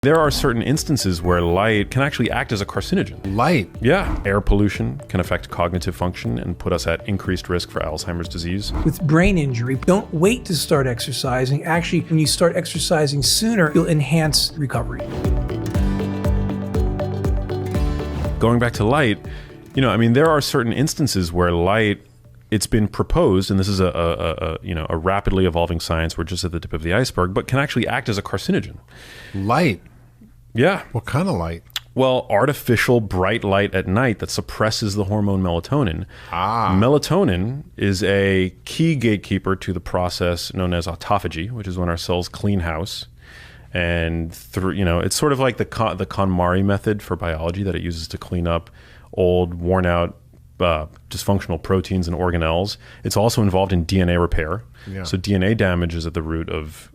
There are certain instances where light can actually act as a carcinogen. Light? Yeah. Air pollution can affect cognitive function and put us at increased risk for Alzheimer's disease. With brain injury, don't wait to start exercising. Actually, when you start exercising sooner, you'll enhance recovery. Going back to light, there are certain instances where light, it's been proposed, and this is a rapidly evolving science, we're just at the tip of the iceberg, but can actually act as a carcinogen. Light? Yeah. What kind of light? Well, artificial bright light at night that suppresses the hormone melatonin. Melatonin is a key gatekeeper to the process known as autophagy, which is when our cells clean house. And it's sort of like the KonMari method for biology that it uses to clean up old, worn out, dysfunctional proteins and organelles. It's also involved in DNA repair. Yeah. So DNA damage is at the root of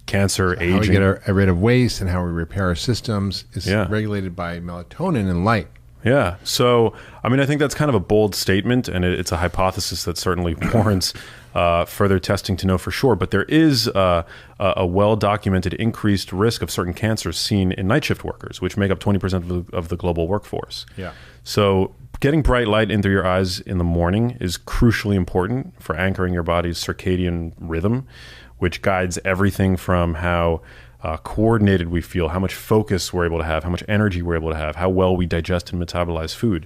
cancer, aging. How we get rid of waste and how we repair our systems is regulated by melatonin and light. Yeah. So, I think that's kind of a bold statement, and it's a hypothesis that certainly warrants further testing to know for sure. But there is a well-documented increased risk of certain cancers seen in night shift workers, which make up 20% of the global workforce. Yeah. So getting bright light into your eyes in the morning is crucially important for anchoring your body's circadian rhythm, which guides everything from how coordinated we feel, how much focus we're able to have, how much energy we're able to have, how well we digest and metabolize food.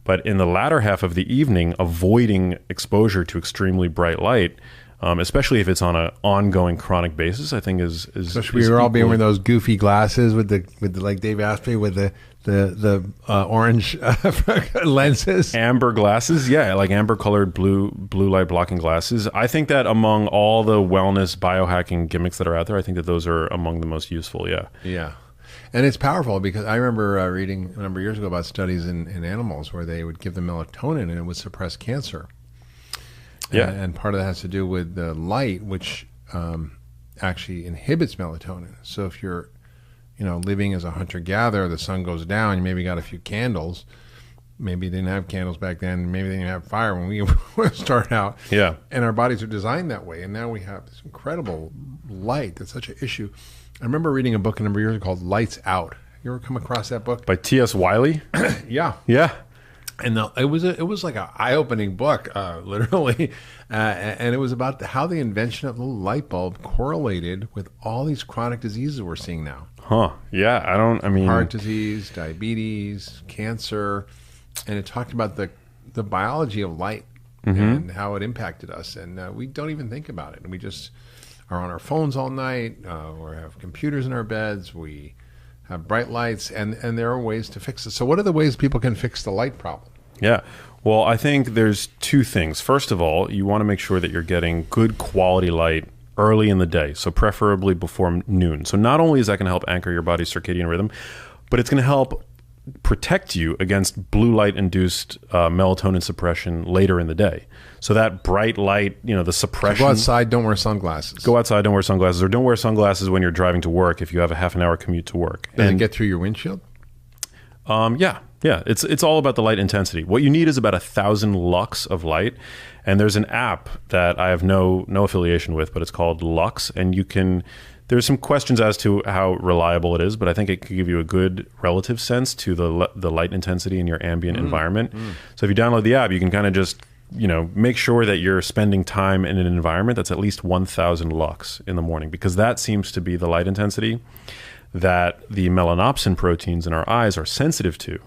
But in the latter half of the evening, avoiding exposure to extremely bright light, especially if it's on an ongoing chronic basis, I think is especially we were all being wearing those goofy glasses with the like Dave Asprey with the orange lenses, amber glasses, like amber colored blue light blocking glasses. I think that among all the wellness biohacking gimmicks that are out there, I think that those are among the most useful. Yeah. And it's powerful because I remember reading a number of years ago about studies in animals where they would give them melatonin and it would suppress cancer. Yeah. And part of that has to do with the light, which actually inhibits melatonin. So if you're, living as a hunter-gatherer, the sun goes down, you maybe got a few candles. Maybe they didn't have candles back then. Maybe they didn't have fire when we started out. Yeah. And our bodies are designed that way. And now we have this incredible light that's such an issue. I remember reading a book a number of years ago called Lights Out. You ever come across that book? By T.S. Wiley? Yeah. Yeah. And it was like an eye-opening book, literally, and it was about how the invention of the light bulb correlated with all these chronic diseases we're seeing now. Huh? Yeah, heart disease, diabetes, cancer, and it talked about the biology of light and how it impacted us, and we don't even think about it, and we just are on our phones all night, or have computers in our beds, we have bright lights, and there are ways to fix it. So what are the ways people can fix the light problem? Yeah. Well, I think there's two things. First of all, you want to make sure that you're getting good quality light early in the day, so preferably before noon. So not only is that going to help anchor your body's circadian rhythm, but it's going to help protect you against blue light-induced melatonin suppression later in the day. So that bright light, the suppression. So go outside, don't wear sunglasses. Go outside, don't wear sunglasses, or don't wear sunglasses when you're driving to work if you have a half an hour commute to work. Does it get through your windshield? Yeah. It's all about the light intensity. What you need is about 1,000 lux of light, and there's an app that I have no affiliation with, but it's called Lux, and there's some questions as to how reliable it is, but I think it could give you a good relative sense to the light intensity in your ambient environment. So if you download the app, you can kind of just make sure that you're spending time in an environment that's at least 1,000 lux in the morning, because that seems to be the light intensity that the melanopsin proteins in our eyes are sensitive to,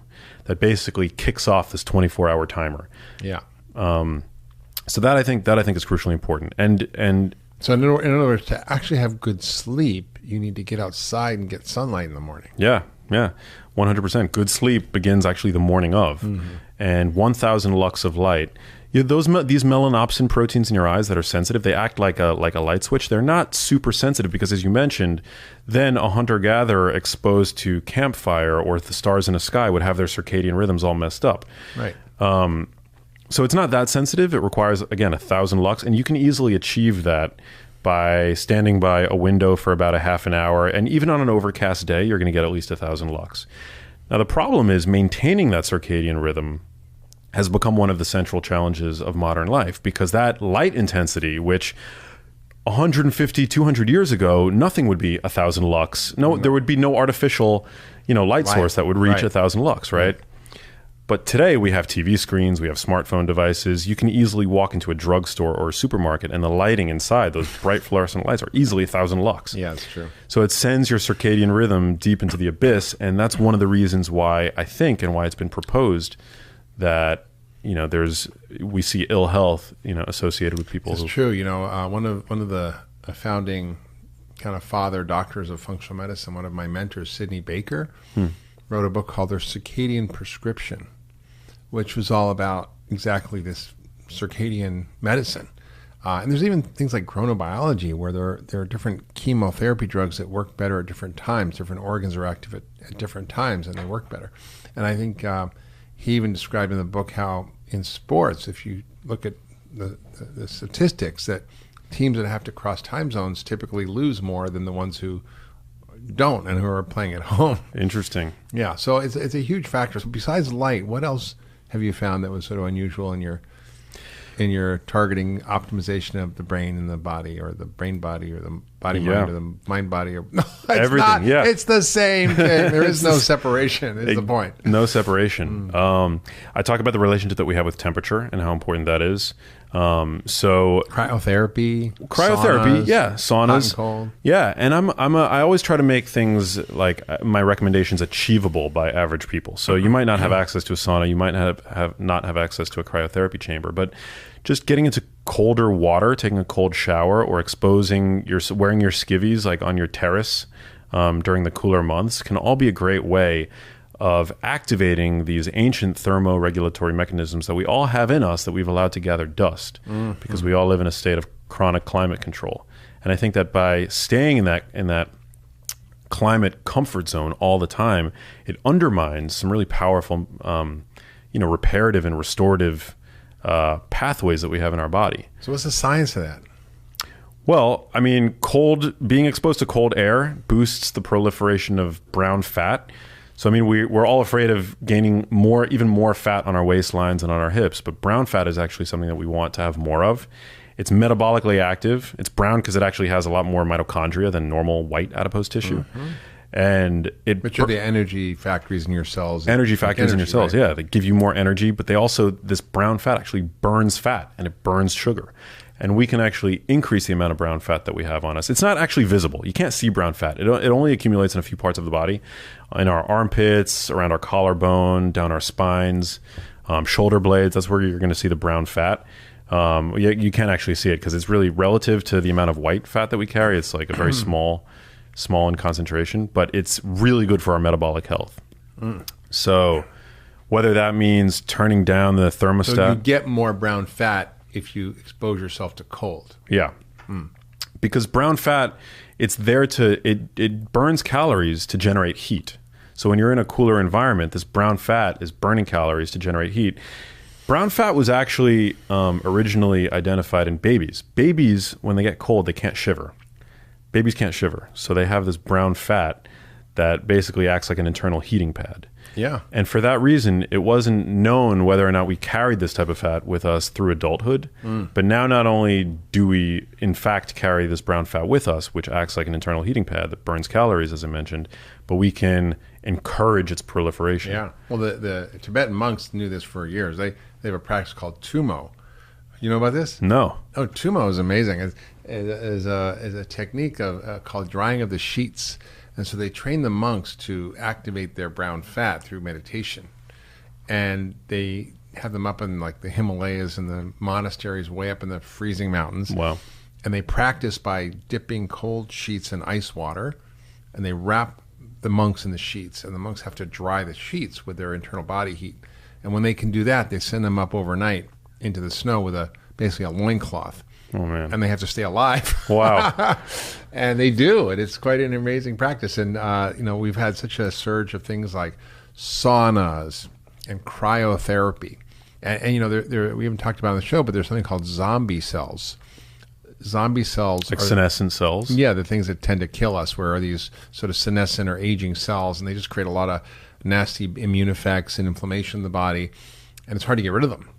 that basically kicks off this 24-hour timer. Yeah. So that I think is crucially important. And so in other words, to actually have good sleep, you need to get outside and get sunlight in the morning. Yeah. 100%. Good sleep begins actually the morning of, and 1,000 lux of light. These melanopsin proteins in your eyes that are sensitive, they act like a light switch. They're not super sensitive because, as you mentioned, then a hunter-gatherer exposed to campfire or the stars in the sky would have their circadian rhythms all messed up. Right. So it's not that sensitive. It requires, again, 1,000 lux, and you can easily achieve that by standing by a window for about a half an hour. And even on an overcast day, you're going to get at least 1,000 lux. Now, the problem is maintaining that circadian rhythm has become one of the central challenges of modern life, because that light intensity, which 150, 200 years ago, nothing would be 1,000 lux. No, there would be no artificial, light source that would reach 1,000 lux, right? But today we have TV screens, we have smartphone devices. You can easily walk into a drugstore or a supermarket and the lighting inside, those bright fluorescent lights, are easily 1,000 lux. Yeah, that's true. So it sends your circadian rhythm deep into the abyss. And that's one of the reasons why I think, and why it's been proposed, that we see ill health associated with people. It's true. One of the founding kind of father doctors of functional medicine, one of my mentors, Sidney Baker, wrote a book called their Circadian Prescription, which was all about exactly this circadian medicine. And there's even things like chronobiology, where there are different chemotherapy drugs that work better at different times. Different organs are active at different times, and they work better. And I think he even described in the book how in sports, if you look at the statistics, that teams that have to cross time zones typically lose more than the ones who don't and who are playing at home. Interesting. Yeah, so it's a huge factor. So besides light, what else have you found that was sort of unusual in your targeting optimization of the brain and the body, or the brain body, or the body mind, or the mind body, or no, it's everything? It's the same thing. There is no separation. Is the point? No separation. I talk about the relationship that we have with temperature and how important that is. So cryotherapy, saunas, saunas, hot and cold. Yeah, and I always try to make things like my recommendations achievable by average people. So you might not have access to a sauna, you might not have access to a cryotherapy chamber, but just getting into colder water, taking a cold shower, or wearing your skivvies like on your terrace during the cooler months can all be a great way of activating these ancient thermoregulatory mechanisms that we all have in us that we've allowed to gather dust, because we all live in a state of chronic climate control. And I think that by staying in that climate comfort zone all the time, it undermines some really powerful reparative and restorative pathways that we have in our body. So what's the science of that? Well, I mean, being exposed to cold air boosts the proliferation of brown fat. So, I mean, we're all afraid of gaining even more fat on our waistlines and on our hips, but brown fat is actually something that we want to have more of. It's metabolically active. It's brown because it actually has a lot more mitochondria than normal white adipose tissue. And which are the energy factories in your cells. Energy factories in your cells, right? yeah. They give you more energy, but this brown fat actually burns fat, and it burns sugar. And we can actually increase the amount of brown fat that we have on us. It's not actually visible. You can't see brown fat. It only accumulates in a few parts of the body, in our armpits, around our collarbone, down our spines, shoulder blades. That's where you're going to see the brown fat. You can't actually see it because it's really relative to the amount of white fat that we carry. It's like a very small in concentration, but it's really good for our metabolic health. So whether that means turning down the thermostat. So you get more brown fat if you expose yourself to cold. Yeah. Because brown fat, it burns calories to generate heat. So when you're in a cooler environment, this brown fat is burning calories to generate heat. Brown fat was actually originally identified in babies. Babies, when they get cold, they can't shiver. Babies can't shiver. So they have this brown fat that basically acts like an internal heating pad. Yeah. And for that reason, it wasn't known whether or not we carried this type of fat with us through adulthood. But now not only do we, in fact, carry this brown fat with us, which acts like an internal heating pad that burns calories, as I mentioned, but we can encourage its proliferation. Yeah. Well, the Tibetan monks knew this for years. They have a practice called tumo. You know about this? No. Oh, tumo is amazing. It's a technique called drying of the sheets. And so they train the monks to activate their brown fat through meditation. And they have them up in like the Himalayas and the monasteries way up in the freezing mountains. Wow. And they practice by dipping cold sheets in ice water. And they wrap the monks in the sheets. And the monks have to dry the sheets with their internal body heat. And when they can do that, they send them up overnight into the snow with basically a loincloth. Oh, man. And they have to stay alive. Wow. And they do. And it's quite an amazing practice. And, we've had such a surge of things like saunas and cryotherapy. And we haven't talked about it on the show, but there's something called zombie cells. Zombie cells like senescent cells? Yeah, the things that tend to kill us, where are these sort of senescent or aging cells, and they just create a lot of nasty immune effects and inflammation in the body, and it's hard to get rid of them.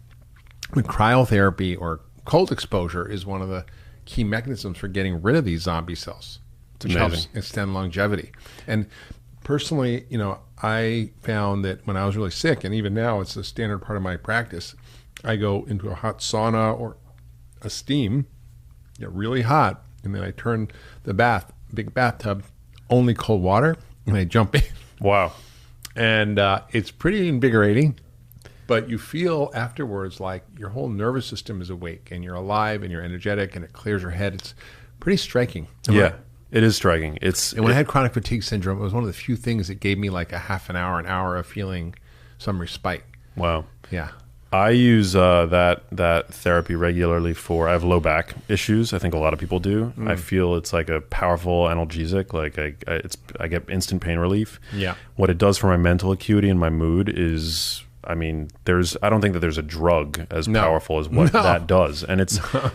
When cryotherapy or cold exposure is one of the key mechanisms for getting rid of these zombie cells, which helps extend longevity. And personally, I found that when I was really sick, and even now it's a standard part of my practice, I go into a hot sauna or a steam, get really hot, and then I turn the big bathtub, only cold water, and I jump in. Wow. And it's pretty invigorating, but you feel afterwards like your whole nervous system is awake and you're alive and you're energetic and it clears your head. It's pretty striking. Yeah, it is striking. And when I had chronic fatigue syndrome, it was one of the few things that gave me like a half an hour of feeling some respite. Wow. Yeah. I use that therapy regularly I have low back issues. I think a lot of people do. I feel it's like a powerful analgesic. Like I get instant pain relief. Yeah. What it does for my mental acuity and my mood is, I don't think that there's a drug as powerful as what that does. And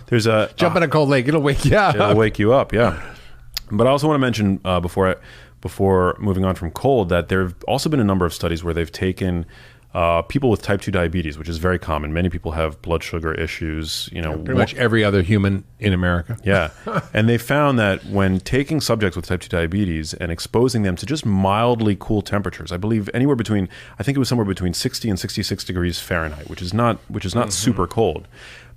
there's a jump in a cold lake. It'll wake you up. It'll wake you up. Yeah. But I also want to mention before moving on from cold that there have also been a number of studies where they've taken people with type 2 diabetes, which is very common. Many people have blood sugar issues. Pretty much every other human in America. Yeah. And they found that when taking subjects with type 2 diabetes and exposing them to just mildly cool temperatures, I think it was somewhere between 60 and 66 degrees Fahrenheit, which is not super cold.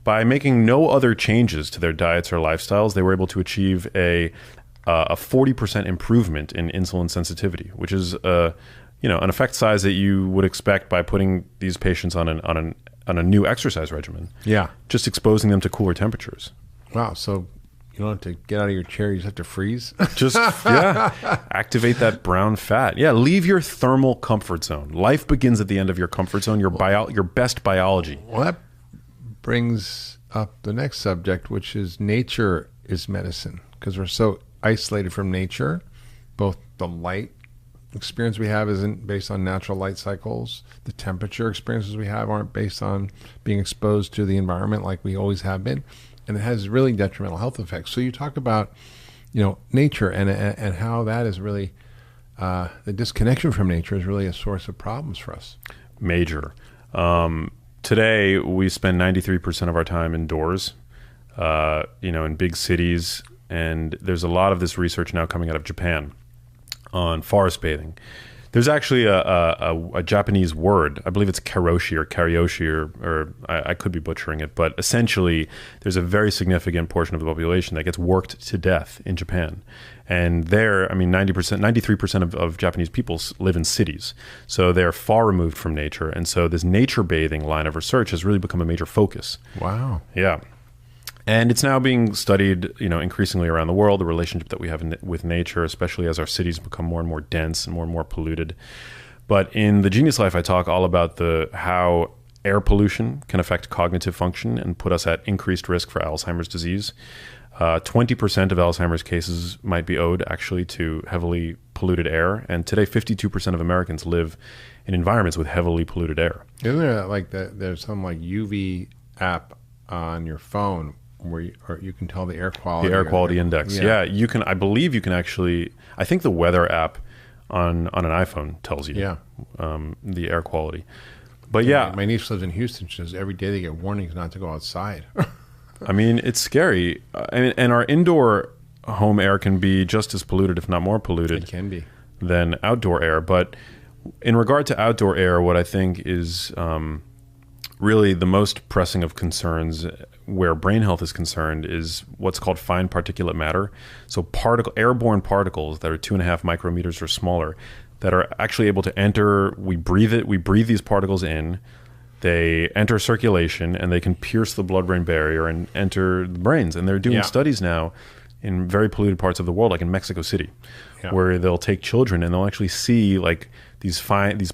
By making no other changes to their diets or lifestyles, they were able to achieve a 40% improvement in insulin sensitivity, which is an effect size that you would expect by putting these patients on a new exercise regimen. Yeah. Just exposing them to cooler temperatures. Wow. So you don't have to get out of your chair. You just have to freeze. Just, activate that brown fat. Yeah. Leave your thermal comfort zone. Life begins at the end of your comfort zone, your best biology. Well, that brings up the next subject, which is nature is medicine, because we're so isolated from nature. Both the light experience we have isn't based on natural light cycles. The temperature experiences we have aren't based on being exposed to the environment like we always have been, and it has really detrimental health effects. So you talk about, nature and how that is really the disconnection from nature is really a source of problems for us. Major. Today we spend 93% of our time indoors, in big cities, and there's a lot of this research now coming out of Japan on forest bathing. There's actually a Japanese word, I believe it's karoshi or karyoshi, or I could be butchering it, but essentially there's a very significant portion of the population that gets worked to death in Japan. And there, 93% of Japanese people live in cities. So they're far removed from nature. And so this nature bathing line of research has really become a major focus. Wow. Yeah. And it's now being studied, increasingly around the world, the relationship that we have with nature, especially as our cities become more and more dense and more polluted. But in The Genius Life, I talk all about how air pollution can affect cognitive function and put us at increased risk for Alzheimer's disease. 20% of Alzheimer's cases might be owed actually to heavily polluted air. And today, 52% of Americans live in environments with heavily polluted air. Isn't there there's some UV app on your phone where you can tell the air quality? The air quality index. Yeah, you can. I believe you can actually. I think the weather app on an iPhone tells you the air quality. But my niece lives in Houston. She says every day they get warnings not to go outside. It's scary. And our indoor home air can be just as polluted, if not more polluted. It can be. Than outdoor air. But in regard to outdoor air, what I think is really the most pressing of concerns where brain health is concerned is what's called fine particulate matter. So airborne particles that are 2.5 micrometers or smaller that are actually able to enter. We breathe these particles in. They enter circulation and they can pierce the blood-brain barrier and enter the brains. And they're doing studies now in very polluted parts of the world, like in Mexico City, where they'll take children and they'll actually see these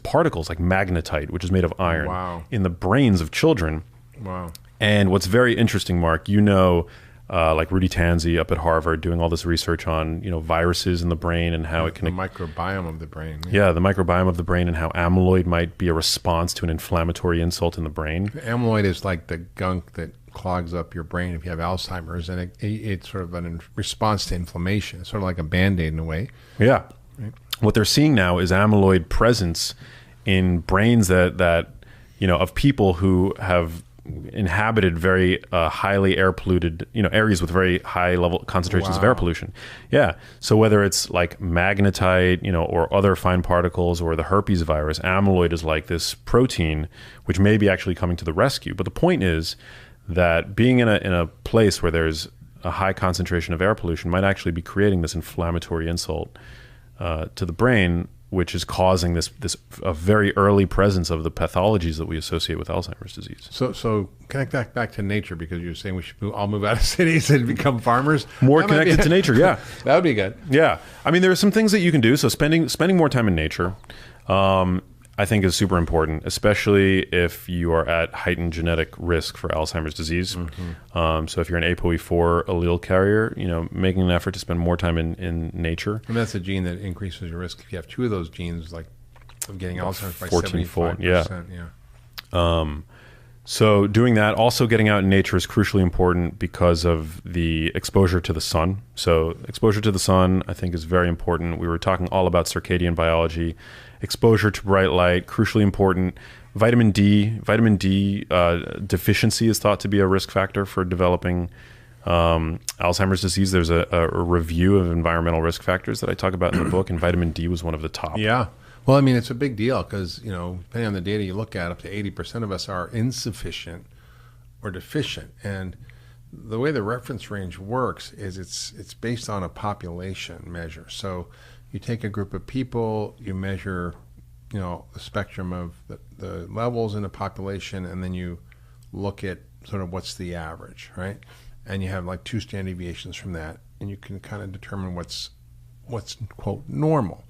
particles like magnetite, which is made of iron, in the brains of children. Wow. And what's very interesting, Mark, like Rudy Tanzi up at Harvard doing all this research on, viruses in the brain and how it can... The microbiome of the brain. Yeah, the microbiome of the brain and how amyloid might be a response to an inflammatory insult in the brain. Amyloid is like the gunk that clogs up your brain if you have Alzheimer's, and it's sort of a response to inflammation. It's sort of like a Band-Aid in a way. Yeah. Right. What they're seeing now is amyloid presence in brains that of people who have inhabited very highly air polluted, areas with very high level concentrations of air pollution. Yeah. So whether it's like magnetite, or other fine particles, or the herpes virus, amyloid is like this protein which may be actually coming to the rescue. But the point is that being in a place where there's a high concentration of air pollution might actually be creating this inflammatory insult to the brain, which is causing this a very early presence of the pathologies that we associate with Alzheimer's disease. So connect that back to nature, because you're saying we should all move out of cities and become farmers. More connected to nature, yeah. That would be good. Yeah. I mean, there are some things that you can do. So spending more time in nature, I think is super important, especially if you are at heightened genetic risk for Alzheimer's disease. So if you're an ApoE4 allele carrier, making an effort to spend more time in nature. And that's a gene that increases your risk if you have two of those genes, like of getting Alzheimer's by 14-fold, 75%. So doing that, also getting out in nature is crucially important because of the exposure to the sun. So exposure to the sun, I think, is very important. We were talking all about circadian biology. Exposure to bright light, crucially important. Vitamin D deficiency is thought to be a risk factor for developing Alzheimer's disease. There's a review of environmental risk factors that I talk about in the book, and vitamin D was one of the top. Yeah. Well, I mean, it's a big deal because, depending on the data you look at, up to 80% of us are insufficient or deficient. And the way the reference range works is it's based on a population measure. So you take a group of people, you measure, the spectrum of the levels in the population, and then you look at sort of what's the average, right? And you have like 2 standard deviations from that, and you can kind of determine what's quote normal.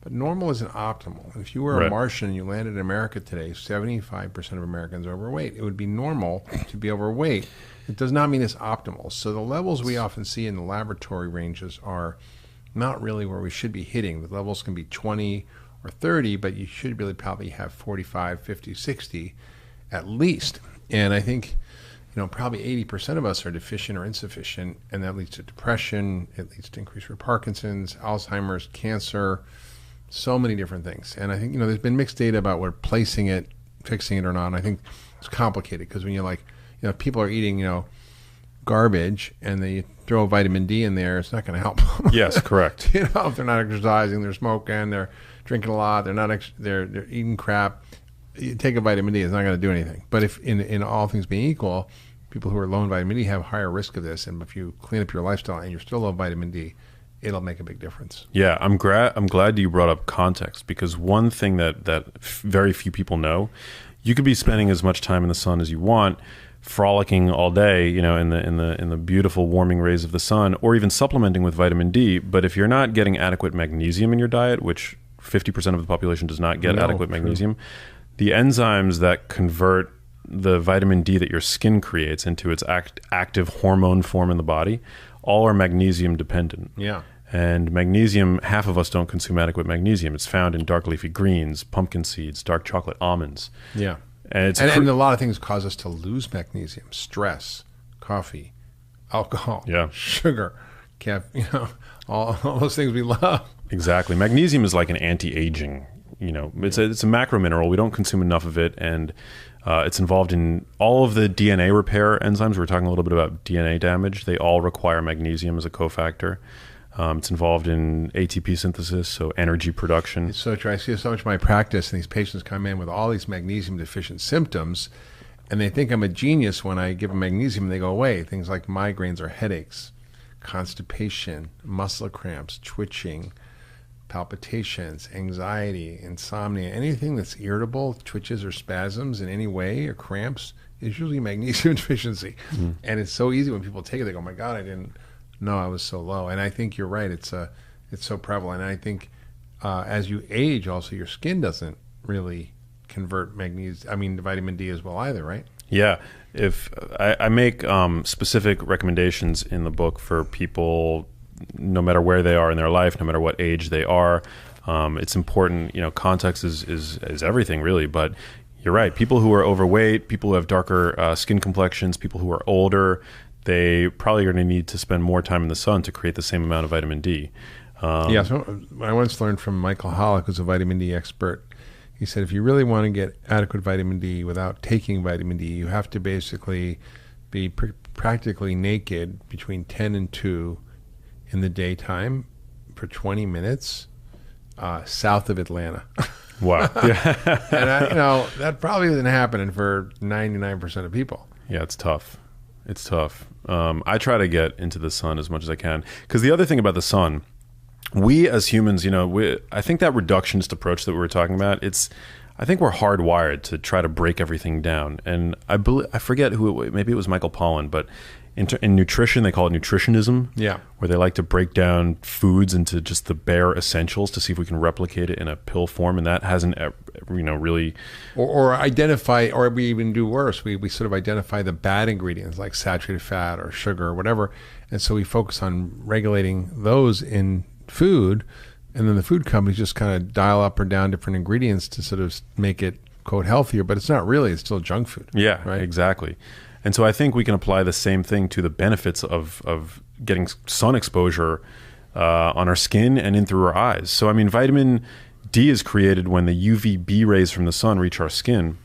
But normal isn't optimal. If you were a Martian and you landed in America today, 75% of Americans are overweight. It would be normal to be overweight. It does not mean it's optimal. So the levels we often see in the laboratory ranges are not really where we should be hitting. The levels can be 20 or 30, but you should really probably have 45, 50, 60 at least. And I think, probably 80% of us are deficient or insufficient, and that leads to depression. It leads to increased Parkinson's, Alzheimer's, cancer, so many different things. And I think, there's been mixed data about where placing it, fixing it or not. And I think it's complicated because when you're people are eating, garbage and they throw vitamin D in there, it's not going to help them. Yes, correct. If they're not exercising, they're smoking, they're drinking a lot, they're eating crap, you take a vitamin D, it's not going to do anything. But if in all things being equal, people who are low in vitamin D have higher risk of this. And if you clean up your lifestyle and you're still low in vitamin D, it'll make a big difference. Yeah, I'm glad you brought up context, because one thing that very few people know, you could be spending as much time in the sun as you want, frolicking all day, in the beautiful warming rays of the sun, or even supplementing with vitamin D. But if you're not getting adequate magnesium in your diet, which 50% of the population does not get adequate magnesium, the enzymes that convert the vitamin D that your skin creates into its active hormone form in the body, all are magnesium dependent. Yeah. And magnesium, half of us don't consume adequate magnesium. It's found in dark leafy greens, pumpkin seeds, dark chocolate, almonds. Yeah. And and a lot of things cause us to lose magnesium: stress, coffee, alcohol, sugar, caffeine, all those things we love. Exactly. Magnesium is like an anti-aging, it's a macro mineral. We don't consume enough of it, and it's involved in all of the DNA repair enzymes. We were talking a little bit about DNA damage. They all require magnesium as a cofactor. It's involved in ATP synthesis, so energy production. It's so true. I see so much in my practice, and these patients come in with all these magnesium deficient symptoms, and they think I'm a genius when I give them magnesium and they go away. Things like migraines or headaches, constipation, muscle cramps, twitching, palpitations, anxiety, insomnia, anything that's irritable, twitches or spasms in any way or cramps is usually magnesium deficiency. Mm-hmm. And it's so easy when people take it, they go, oh my God, I didn't know I was so low. And I think you're right. It's so prevalent. And I think as you age also, your skin doesn't really convert vitamin D as well either, right? Yeah. If I make specific recommendations in the book for people, no matter where they are in their life, no matter what age they are, it's important. Context is everything really. But you're right. People who are overweight, people who have darker skin complexions, people who are older, they probably are going to need to spend more time in the sun to create the same amount of vitamin D. So I once learned from Michael Hollick, who's a vitamin D expert. he said, if you really want to get adequate vitamin D without taking vitamin D, you have to basically be practically naked between 10 and 2 in the daytime for 20 minutes south of Atlanta. Wow. Yeah. And, that probably isn't happening for 99% of people. Yeah, it's tough. It's tough. I try to get into the sun as much as I can. Because the other thing about the sun, we as humans, I think that reductionist approach that we were talking about, I think we're hardwired to try to break everything down. And I forget maybe it was Michael Pollan, but in nutrition, they call it Nutritionism. Yeah. Where they like to break down foods into just the bare essentials to see if we can replicate it in a pill form. And that hasn't, really... Or identify, or we even do worse. We sort of identify the bad ingredients like saturated fat or sugar or whatever. And so we focus on regulating those in food. And then the food companies just kind of dial up or down different ingredients to sort of make it, quote, healthier. But it's not really. It's still junk food. Yeah, right? Exactly. And so I think we can apply the same thing to the benefits of getting sun exposure on our skin and in through our eyes. So, vitamin D is created when the UVB rays from the sun reach our skin.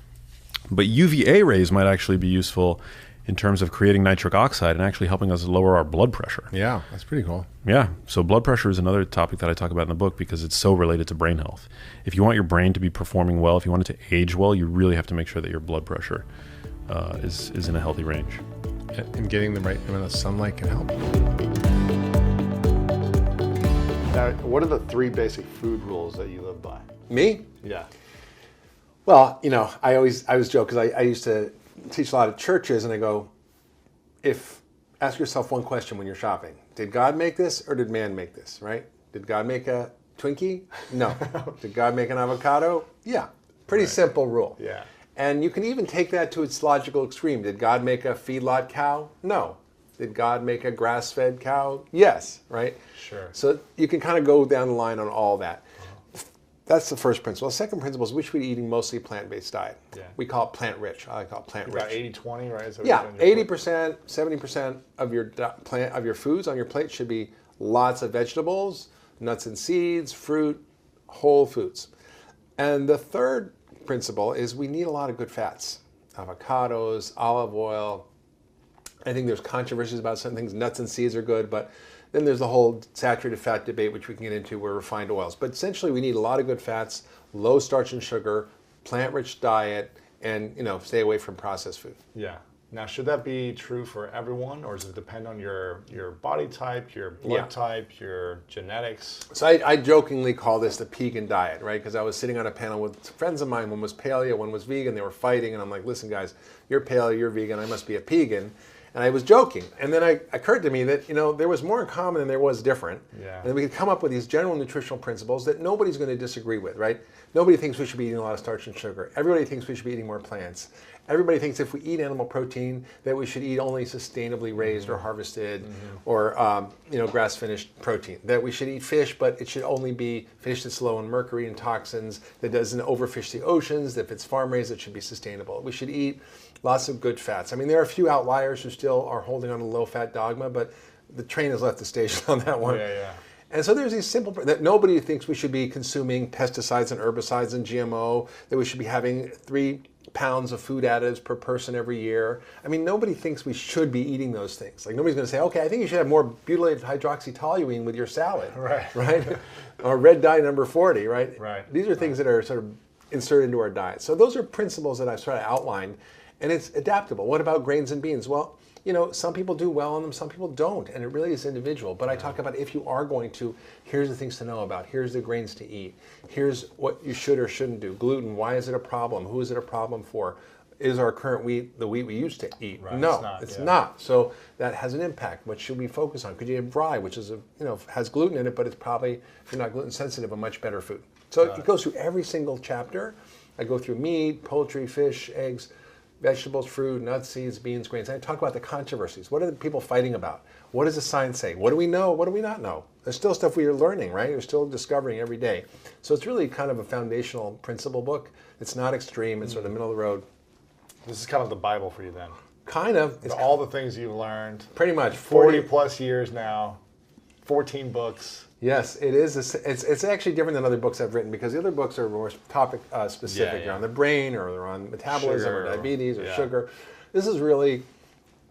But UVA rays might actually be useful in terms of creating nitric oxide and actually helping us lower our blood pressure. Yeah, that's pretty cool. Yeah. So blood pressure is another topic that I talk about in the book because it's so related to brain health. If you want your brain to be performing well, if you want it to age well, you really have to make sure that your blood pressure is in a healthy range. And getting the right amount of sunlight can help. Now, what are the 3 basic food rules that you live by? Me? Yeah. Well, I always joke because I used to teach a lot of churches, and I go, ask yourself one question when you're shopping. Did God make this or did man make this, right? Did God make a Twinkie? No. Did God make an avocado? Yeah. Pretty simple rule. Yeah. And you can even take that to its logical extreme. Did God make a feedlot cow? No. Did God make a grass-fed cow? Yes, right? Sure. So you can kind of go down the line on all that. That's the first principle. The second principle is we should be eating mostly plant-based diet. Yeah. We call it plant-rich. I call it plant-rich. About 80-20, right? Is that Yeah, what you're doing? 80%, 70% of your foods on your plate should be lots of vegetables, nuts and seeds, fruit, whole foods. And the third principle is we need a lot of good fats. Avocados, olive oil. I think there's controversies about some things. Nuts and seeds are good, but then there's the whole saturated fat debate, which we can get into, where refined oils. But essentially, we need a lot of good fats, low starch and sugar, plant-rich diet, and stay away from processed food. Yeah. Now, should that be true for everyone, or does it depend on your body type, your blood type, your genetics? So I jokingly call this the pegan diet, right? Because I was sitting on a panel with friends of mine. One was paleo, one was vegan. They were fighting, and I'm like, listen, guys, you're paleo, you're vegan, I must be a pegan. And I was joking. And then it occurred to me that, there was more in common than there was different. Yeah. And we could come up with these general nutritional principles that nobody's going to disagree with, right? Nobody thinks we should be eating a lot of starch and sugar. Everybody thinks we should be eating more plants. Everybody thinks if we eat animal protein that we should eat only sustainably raised or harvested or grass-finished protein. That we should eat fish, but it should only be fish that's low in mercury and toxins, that doesn't overfish the oceans, that if it's farm-raised, it should be sustainable. We should eat lots of good fats. There are a few outliers who still are holding on to low-fat dogma, but the train has left the station on that one. Yeah. And so there's these simple, that nobody thinks we should be consuming pesticides and herbicides and GMO, that we should be having 3 pounds of food additives per person every year. Nobody thinks we should be eating those things. Like nobody's going to say, okay, I think you should have more butylated hydroxytoluene with your salad. Right? Or red dye number 40, right? Right. These are things that are sort of inserted into our diet. So those are principles that I've sort of outlined, and it's adaptable. What about grains and beans? Well, some people do well on them, some people don't, and it really is individual. But I talk about if you are going to, here's the things to know about. Here's the grains to eat. Here's what you should or shouldn't do. Gluten, why is it a problem? Who is it a problem for? Is our current wheat the wheat we used to eat? Right, No, it's not. So that has an impact. What should we focus on? Could you have rye, which is has gluten in it, but it's probably, if you're not gluten sensitive, a much better food. So it goes through every single chapter. I go through meat, poultry, fish, eggs, vegetables, fruit, nuts, seeds, beans, grains. And I talk about the controversies. What are the people fighting about? What does the science say? What do we know? What do we not know? There's still stuff we are learning, right? We're still discovering every day. So it's really kind of a foundational principle book. It's not extreme. It's sort of middle of the road. This is kind of the Bible for you then. Kind of. It's all the things you've learned. pretty much 40 plus years now, 14 books. Yes, it is. It's actually different than other books I've written because the other books are more topic specific. Yeah. They're on the brain or they're on metabolism Sugar, or diabetes or yeah. sugar. This is really,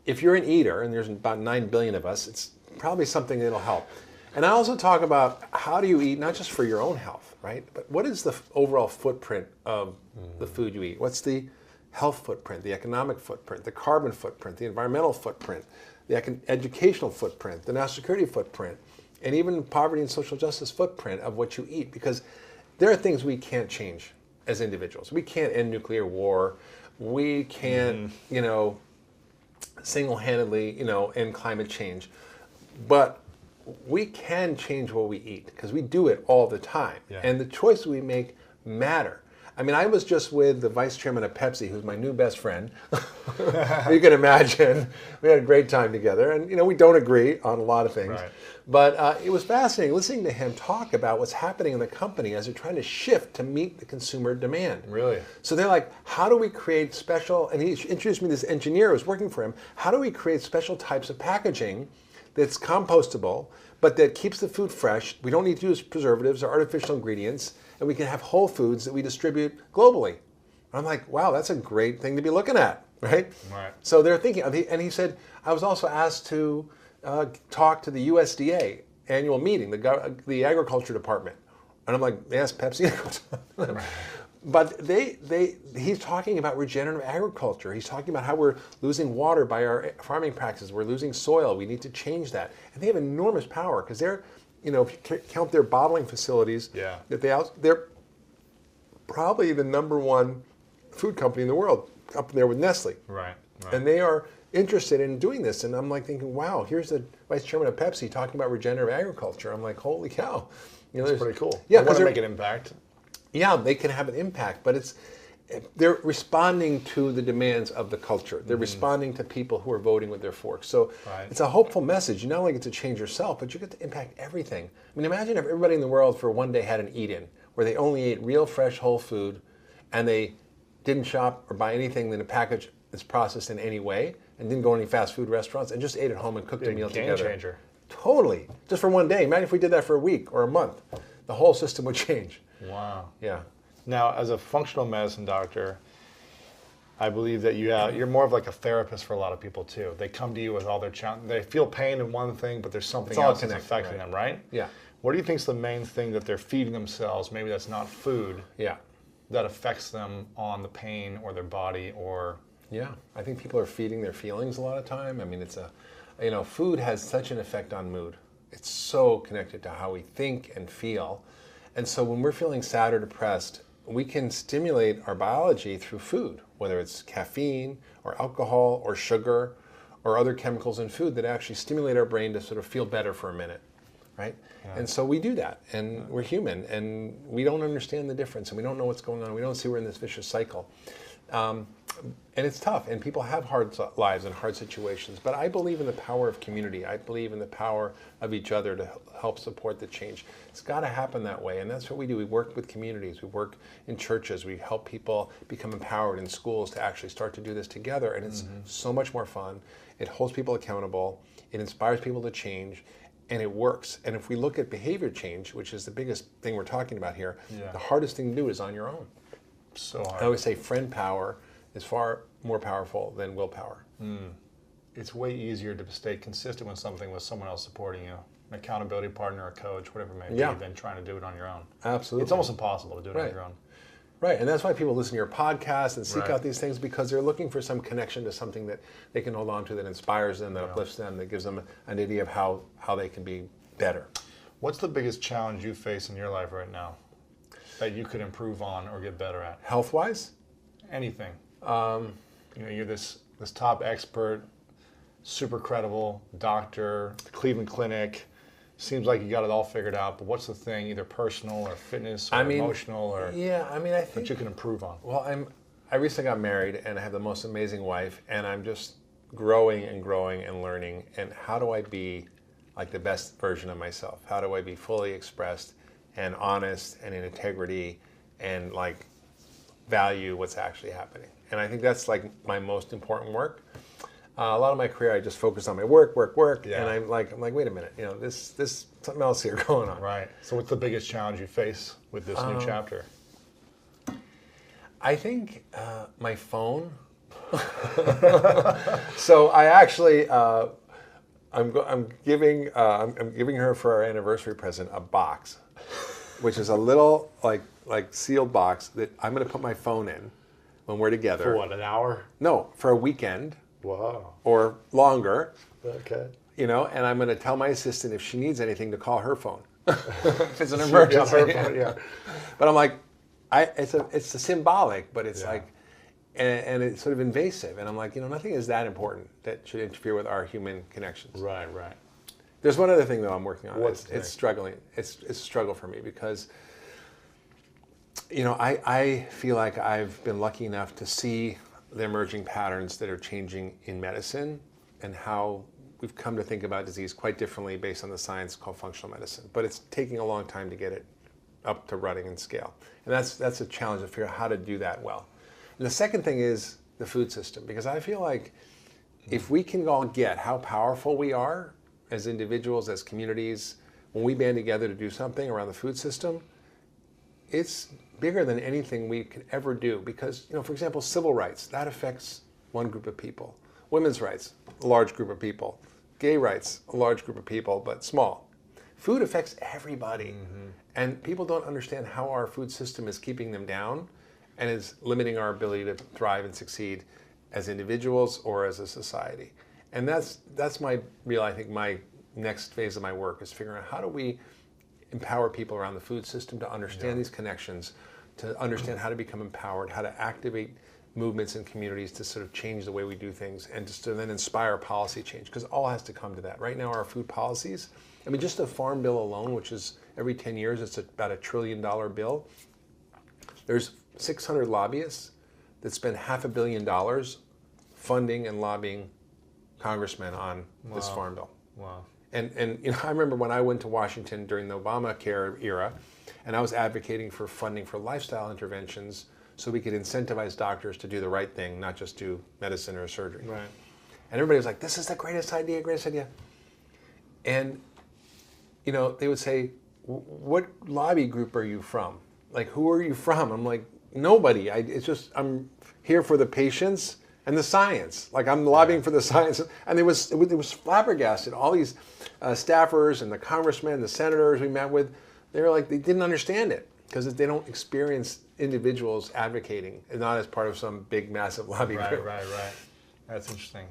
if you're an eater, and there's about 9 billion of us, it's probably something that'll help. And I also talk about how do you eat, not just for your own health, right? But what is the overall footprint of the food you eat? What's the health footprint, the economic footprint, the carbon footprint, the environmental footprint, the educational footprint, the national security footprint, and even poverty and social justice footprint of what you eat? Because there are things we can't change as individuals. We can't end nuclear war. We can't, single-handedly, end climate change. But we can change what we eat because we do it all the time. Yeah. And the choices we make matter. I mean, I was just with the vice chairman of Pepsi, who's my new best friend. You can imagine. We had a great time together. And, we don't agree on a lot of things. Right. But it was fascinating listening to him talk about what's happening in the company as they're trying to shift to meet the consumer demand. Really? So they're like, how do we create special, and he introduced me to this engineer who was working for him, how do we create special types of packaging that's compostable, but that keeps the food fresh? We don't need to use preservatives or artificial ingredients, and we can have whole foods that we distribute globally. And I'm like, wow, that's a great thing to be looking at, right? Right. So they're thinking, and he said, I was also asked to talk to the USDA annual meeting, the agriculture department. And I'm like, yes, Pepsi. But he's talking about regenerative agriculture. He's talking about how we're losing water by our farming practices. We're losing soil. We need to change that. And they have enormous power because they're, if you count their bottling facilities, Yeah. they're probably the #1 food company in the world, up there with Nestle. Right. And they are interested in doing this. And I'm like thinking, wow, here's the vice chairman of Pepsi talking about regenerative agriculture. I'm like, holy cow. That's pretty cool. Yeah, They want because to make an impact. Yeah, they can have an impact, but they're responding to the demands of the culture. They're responding to people who are voting with their forks. So Right. It's a hopeful message. You not only get to change yourself, but you get to impact everything. I mean, imagine if everybody in the world for one day had an eat-in where they only ate real, fresh, whole food, and they didn't shop or buy anything in a package that's processed in any way, and didn't go to any fast food restaurants, and just ate at home and cooked a meal Game together. changer. Totally. Just for one day. Imagine if we did that for a week or a month. The whole system would change. Wow. Yeah. Now, as a functional medicine doctor, I believe that you're more of like a therapist for a lot of people too. They come to you with all their challenges. They feel pain in one thing, but there's something all else that's connected, affecting right. them, right? Yeah. What do you think is the main thing that they're feeding themselves, maybe that's not food, Yeah. that affects them on the pain or their body or... Yeah, I think people are feeding their feelings a lot of time. I mean, food has such an effect on mood. It's so connected to how we think and feel. And so when we're feeling sad or depressed, we can stimulate our biology through food, whether it's caffeine or alcohol or sugar or other chemicals in food that actually stimulate our brain to sort of feel better for a minute, right? Yeah. And so we do that, and we're human, and we don't understand the difference, and we don't know what's going on. We don't see we're in this vicious cycle. And it's tough, and people have hard lives and hard situations, but I believe in the power of community. I believe in the power of each other to help support the change. It's got to happen that way, and that's what we do. We work with communities. We work in churches. We help people become empowered in schools to actually start to do this together, and it's so much more fun. It holds people accountable. It inspires people to change, and it works. And if we look at behavior change, which is the biggest thing we're talking about here, the hardest thing to do is on your own. So hard. I always say friend power is far more powerful than willpower. It's way easier to stay consistent with something with someone else supporting you, an accountability partner, a coach, whatever it may be, than trying to do it on your own. Absolutely. It's almost impossible to do it on your own. Right, and that's why people listen to your podcast and seek out these things, because they're looking for some connection to something that they can hold on to, that inspires them, that uplifts them, that gives them an idea of how they can be better. What's the biggest challenge you face in your life right now that you could improve on or get better at? Health-wise? Anything. You're this top expert, super credible doctor, Cleveland Clinic. Seems like you got it all figured out, but what's the thing, either personal or fitness or emotional, or I think that you can improve on? Well, I recently got married, and I have the most amazing wife, and I'm just growing and growing and learning. And how do I be like the best version of myself? How do I be fully expressed and honest and in integrity and like value what's actually happening? And I think that's like my most important work. A lot of my career, I just focused on my work, Yeah. and I'm like, wait a minute, this something else here going on. Right. So what's the biggest challenge you face with this new chapter? I think my phone. So I actually, I'm giving her for our anniversary present a box, which is a little like sealed box that I'm going to put my phone in when we're together. For what, an hour? No, for a weekend Wow. or longer. Okay. And I'm going to tell my assistant if she needs anything to call her phone. If it's an emergency. Yeah. But I'm like, it's a symbolic, but it's like, and it's sort of invasive. And I'm like, nothing is that important that should interfere with our human connections. Right. There's one other thing though I'm working on. What's It's struggling. It's a struggle for me because, I feel like I've been lucky enough to see the emerging patterns that are changing in medicine and how we've come to think about disease quite differently based on the science called functional medicine. But it's taking a long time to get it up to running and scale. And that's a challenge to figure out how to do that well. And the second thing is the food system, because I feel like if we can all get how powerful we are as individuals, as communities, when we band together to do something around the food system, it's bigger than anything we could ever do. Because, for example, civil rights, that affects one group of people. Women's rights, a large group of people. Gay rights, a large group of people, but small. Food affects everybody. And people don't understand how our food system is keeping them down and is limiting our ability to thrive and succeed as individuals or as a society. And that's my next phase of my work is figuring out how do we empower people around the food system to understand these connections, to understand how to become empowered, how to activate movements in communities to sort of change the way we do things, and just to then inspire policy change, because all has to come to that. Right now, our food policies, just the Farm Bill alone, which is every 10 years, it's about $1 trillion bill. There's 600 lobbyists that spend $500 million funding and lobbying congressmen on this Farm Bill. Wow. And I remember when I went to Washington during the Obamacare era, and I was advocating for funding for lifestyle interventions so we could incentivize doctors to do the right thing, not just do medicine or surgery. Right. And everybody was like, this is the greatest idea. And, they would say, what lobby group are you from? Like, who are you from? I'm like, nobody. I'm here for the patients and the science. Like, I'm lobbying for the science. And it was flabbergasted. All these staffers and the congressmen, the senators we met with, they were like, they didn't understand it because they don't experience individuals advocating and not as part of some big, massive lobby group. Right. That's interesting.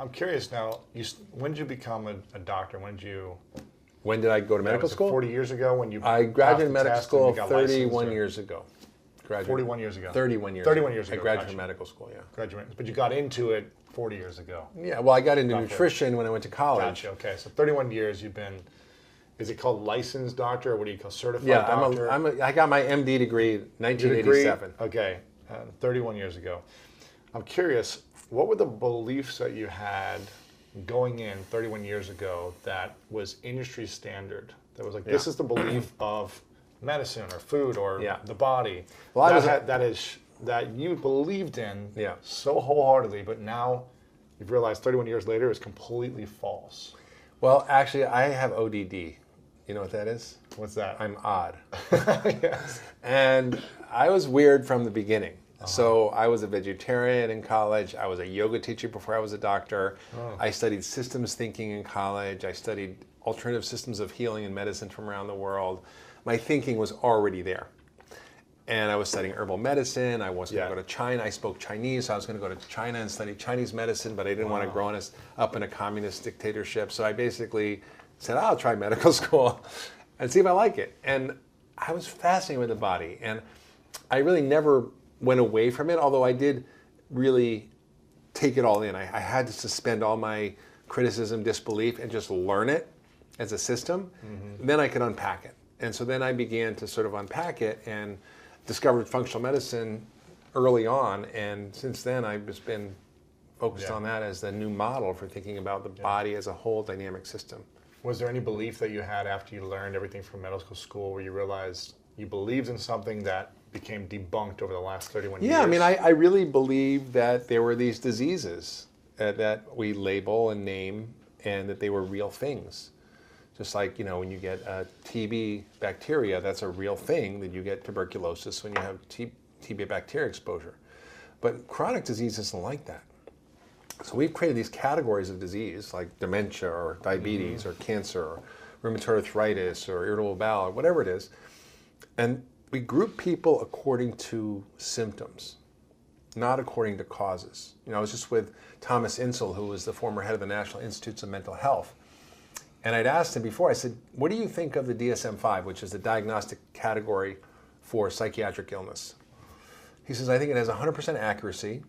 I'm curious now, when did you become a doctor? When did I go to medical school? 40 years ago when you I graduated medical school 31 years ago. 41 years ago. 31 years 31 years ago. I graduated medical school, yeah. But you got into it 40 years ago. Yeah, well, I got into nutrition when I went to college. Gotcha, okay. So 31 years you've been, is it called licensed doctor, or what do you call certified yeah, doctor? I got my MD degree in 1987. Okay, 31 years ago. I'm curious, what were the beliefs that you had going in 31 years ago that was industry standard? That was like, this is the belief of medicine or food or the body Well, that you believed in so wholeheartedly, but now you've realized 31 years later is completely false. Well, actually, I have ODD. You know what that is? What's that? I'm odd. Yes. And I was weird from the beginning. So I was a vegetarian in college. I was a yoga teacher before I was a doctor. I studied systems thinking in college. I studied alternative systems of healing and medicine from around the world. My thinking was already there. And I was studying herbal medicine. I was going to go to China. I spoke Chinese, so I was going to go to China and study Chinese medicine, but I didn't want to grow up in a communist dictatorship. So I basically said, I'll try medical school and see if I like it. And I was fascinated with the body. And I really never went away from it, although I did really take it all in. I had to suspend all my criticism, disbelief, and just learn it as a system. Then I could unpack it. And so then I began to sort of unpack it and discovered functional medicine early on. And since then, I've just been focused on that as the new model for thinking about the body as a whole dynamic system. Was there any belief that you had after you learned everything from medical school where you realized you believed in something that became debunked over the last 31 years? Yeah, I mean, I really believe that there were these diseases that we label and name, and that they were real things. Just like, when you get a TB bacteria, that's a real thing, that you get tuberculosis when you have TB bacteria exposure. But chronic disease isn't like that. So we've created these categories of disease, like dementia or diabetes or cancer or rheumatoid arthritis or irritable bowel, or whatever it is. And we group people according to symptoms, not according to causes. I was just with Thomas Insel, who was the former head of the National Institutes of Mental Health. And I'd asked him before, I said, what do you think of the DSM-5, which is the diagnostic category for psychiatric illness? He says, I think it has 100% accuracy,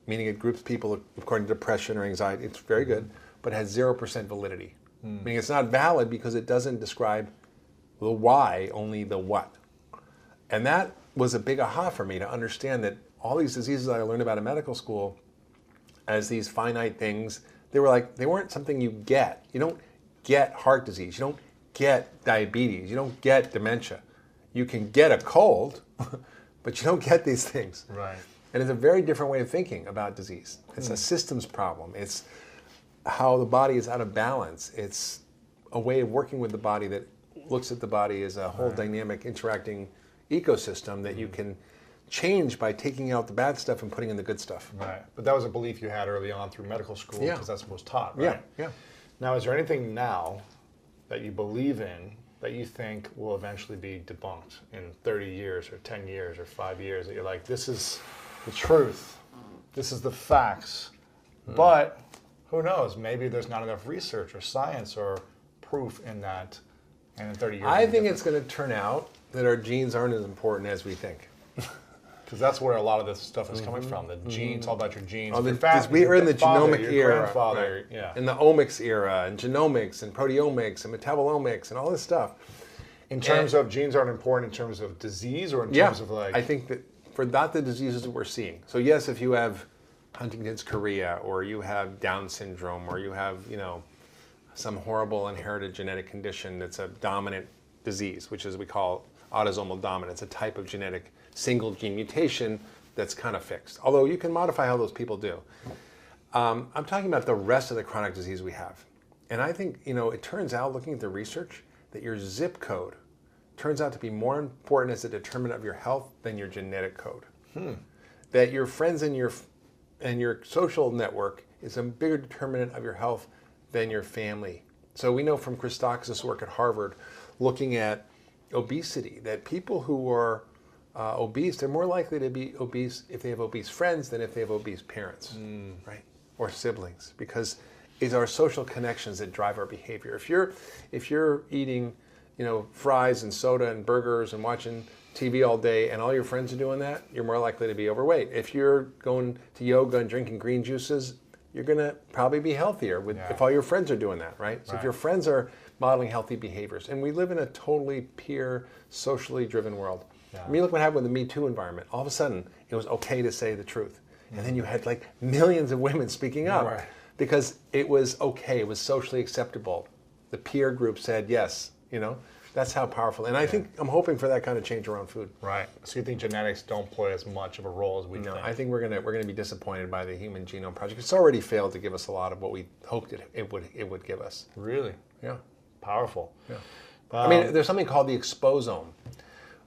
meaning it groups people according to depression or anxiety. It's very good, but it has 0% validity. Meaning it's not valid because it doesn't describe the why, only the what. And that was a big aha for me, to understand that all these diseases that I learned about in medical school as these finite things, they weren't something you get. You don't get heart disease. You don't get diabetes. You don't get dementia. You can get a cold, but you don't get these things. Right. And it's a very different way of thinking about disease. It's a systems problem. It's how the body is out of balance. It's a way of working with the body that looks at the body as a whole dynamic, interacting ecosystem that you can change by taking out the bad stuff and putting in the good stuff. Right. But that was a belief you had early on through medical school, because that's what was taught, right? Yeah. Now, is there anything now that you believe in that you think will eventually be debunked in 30 years or 10 years or 5 years, that you're like, this is the truth, this is the facts, but who knows, maybe there's not enough research or science or proof in that, and in 30 years... I think it's going to turn out that our genes aren't as important as we think. Because that's where a lot of this stuff is coming from. The genes, all about your genes. We're in the genomic era, grandfather, yeah. in the omics era, and genomics, and proteomics, and metabolomics, and all this stuff. In terms of genes aren't important in terms of disease, or in terms of like... I think that for not the diseases that we're seeing. So yes, if you have Huntington's chorea, or you have Down syndrome, or you have, some horrible inherited genetic condition that's a dominant disease, which is we call autosomal dominance, a type of genetic single gene mutation that's kind of fixed. Although you can modify how those people do. I'm talking about the rest of the chronic disease we have. And I think, it turns out, looking at the research, that your zip code turns out to be more important as a determinant of your health than your genetic code. That your friends and your social network is a bigger determinant of your health than your family. So we know from Christakis' work at Harvard, looking at obesity, that people who are obese, they're more likely to be obese if they have obese friends than if they have obese parents, right? Or siblings, because it's our social connections that drive our behavior. If you're eating, fries and soda and burgers and watching TV all day, and all your friends are doing that, you're more likely to be overweight. If you're going to yoga and drinking green juices, you're going to probably be healthier if all your friends are doing that, right? So if your friends are modeling healthy behaviors, and we live in a totally peer, socially driven world. I mean, look what happened with the Me Too environment. All of a sudden, it was okay to say the truth. And then you had like millions of women speaking up because it was okay, it was socially acceptable. The peer group said yes, That's how powerful. And I'm hoping for that kind of change around food. Right. So you think genetics don't play as much of a role as we think? I think we're gonna be disappointed by the Human Genome Project. It's already failed to give us a lot of what we hoped it would give us. Really? Yeah. Powerful. Yeah. I mean, there's something called the Exposome,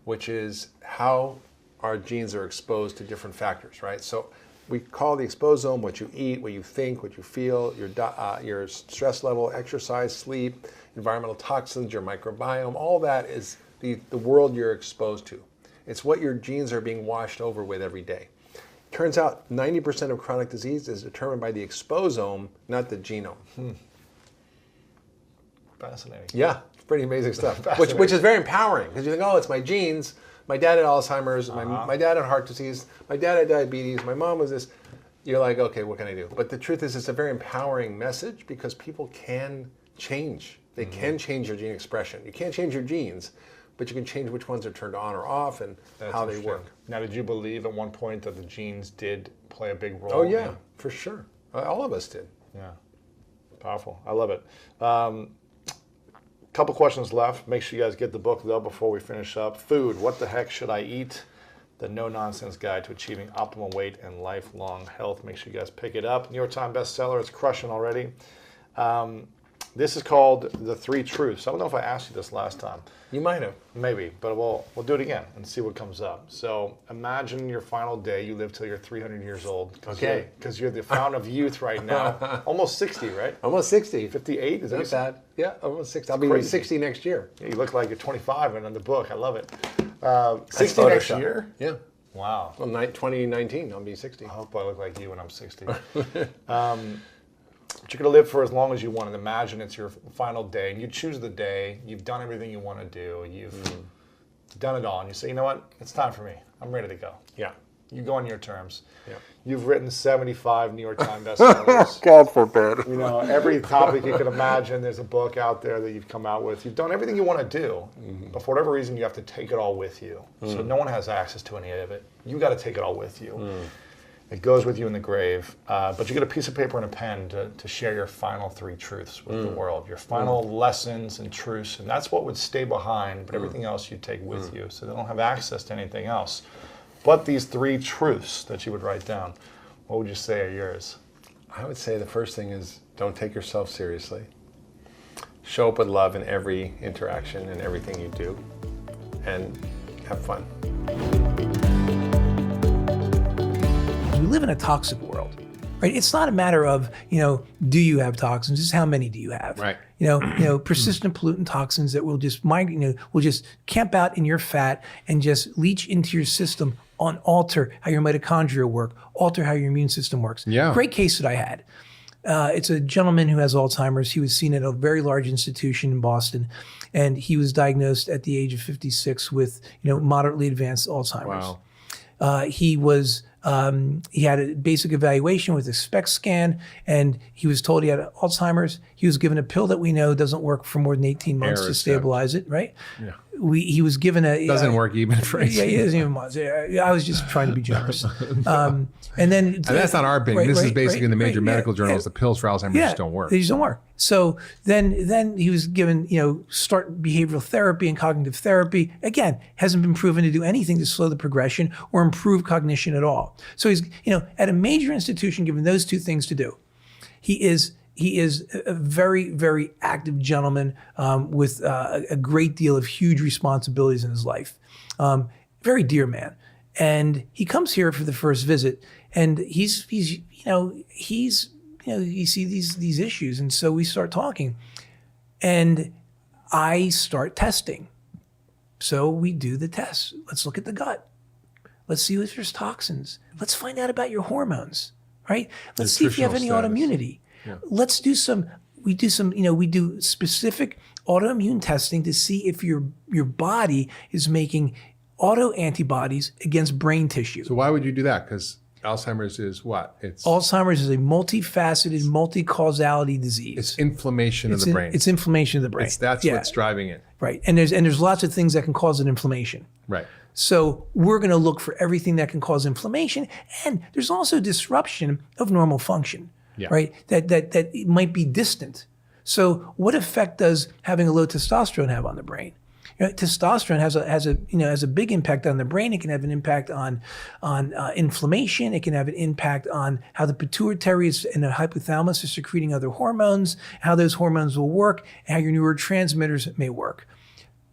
which is how our genes are exposed to different factors, right? So we call the exposome what you eat, what you think, what you feel, your stress level, exercise, sleep, environmental toxins, your microbiome. All that is the world you're exposed to. It's what your genes are being washed over with every day. Turns out 90% of chronic disease is determined by the exposome, not the genome. Fascinating. Yeah, it's pretty amazing stuff. Which is very empowering, because you think, it's my genes. My dad had Alzheimer's, my dad had heart disease, my dad had diabetes, my mom was this. You're like, okay, what can I do? But the truth is, it's a very empowering message, because people can change. They can change your gene expression. You can't change your genes, but you can change which ones are turned on or off and how they work. Now, did you believe at one point that the genes did play a big role? Oh, yeah, for sure. All of us did. Yeah. Powerful. I love it. Couple questions left. Make sure you guys get the book, though, before we finish up. Food. What the heck should I eat? The no-nonsense guide to achieving optimal weight and lifelong health. Make sure you guys pick it up. New York Times bestseller. It's crushing already. This is called The Three Truths. I don't know if I asked you this last time. You might have. Maybe, but we'll do it again and see what comes up. So imagine your final day. You live till you're 300 years old. Okay. Because you're the fountain of youth right now. Almost 60, right? Almost 60. 58? Is that Not bad. Yeah, almost 60. I'll be crazy. 60 next year. Yeah, you look like you're 25 and in the book. I love it. 60 Photoshop. next year? Yeah. Wow. Well, 2019, I'll be 60. I hope I look like you when I'm 60. But you're going to live for as long as you want, and imagine it's your final day, and you choose the day, you've done everything you want to do, you've done it all, and you say, you know what, it's time for me, I'm ready to go. Yeah. You go on your terms. Yeah. You've written 75 New York Times bestsellers. God forbid. You know, every topic you could imagine, there's a book out there that you've come out with. You've done everything you want to do, but for whatever reason, you have to take it all with you. So no one has access to any of it. You got to take it all with you. It goes with you in the grave, but you get a piece of paper and a pen to share your final three truths with the world, your final lessons and truths, and that's what would stay behind, but everything else you take with you, so they don't have access to anything else. But these three truths that you would write down, what would you say are yours? I would say the first thing is don't take yourself seriously. Show up with love in every interaction and everything you do, and have fun. We live in a toxic world, right? It's not a matter of, do you have toxins? It's how many do you have? Right. Persistent pollutant toxins that will just will just camp out in your fat and just leach into your system and alter how your mitochondria work, alter how your immune system works. Yeah. Great case that I had. It's a gentleman who has Alzheimer's. He was seen at a very large institution in Boston, and he was diagnosed at the age of 56 with, moderately advanced Alzheimer's. Wow. He had a basic evaluation with a SPECT scan, and he was told he had Alzheimer's. He was given a pill that we know doesn't work for more than 18 months to Aricept. stabilize it, right? Yeah. He was given a... Doesn't work even for Yeah, it doesn't even months. I was just trying to be generous. And that's not our opinion. This is basically in the major medical journals. Yeah. The pills for Alzheimer's just don't work. They just don't work. So then he was given, start behavioral therapy and cognitive therapy. Again, hasn't been proven to do anything to slow the progression or improve cognition at all. So he's, at a major institution given those two things to do. He is a very, very active gentleman with a great deal of huge responsibilities in his life. Very dear man. And he comes here for the first visit, and you see these issues, and so we start talking, and I start testing. So we do the tests. Let's look at the gut. Let's see if there's toxins. Let's find out about your hormones, right? Let's see if you have any autoimmunity. Yeah. Let's do we do specific autoimmune testing to see if your body is making autoantibodies against brain tissue. So why would you do that? Because Alzheimer's is what? Alzheimer's is a multifaceted, multi-causality disease. It's inflammation of the brain. It's inflammation of the brain. That's what's driving it. Right. And there's lots of things that can cause an inflammation. Right. So we're going to look for everything that can cause inflammation, and there's also disruption of normal function. Yeah. Right? That might be distant. So what effect does having a low testosterone have on the brain? Testosterone has a big impact on the brain. It can have an impact on inflammation. It can have an impact on how the pituitary and the hypothalamus are secreting other hormones, how those hormones will work, and how your neurotransmitters may work.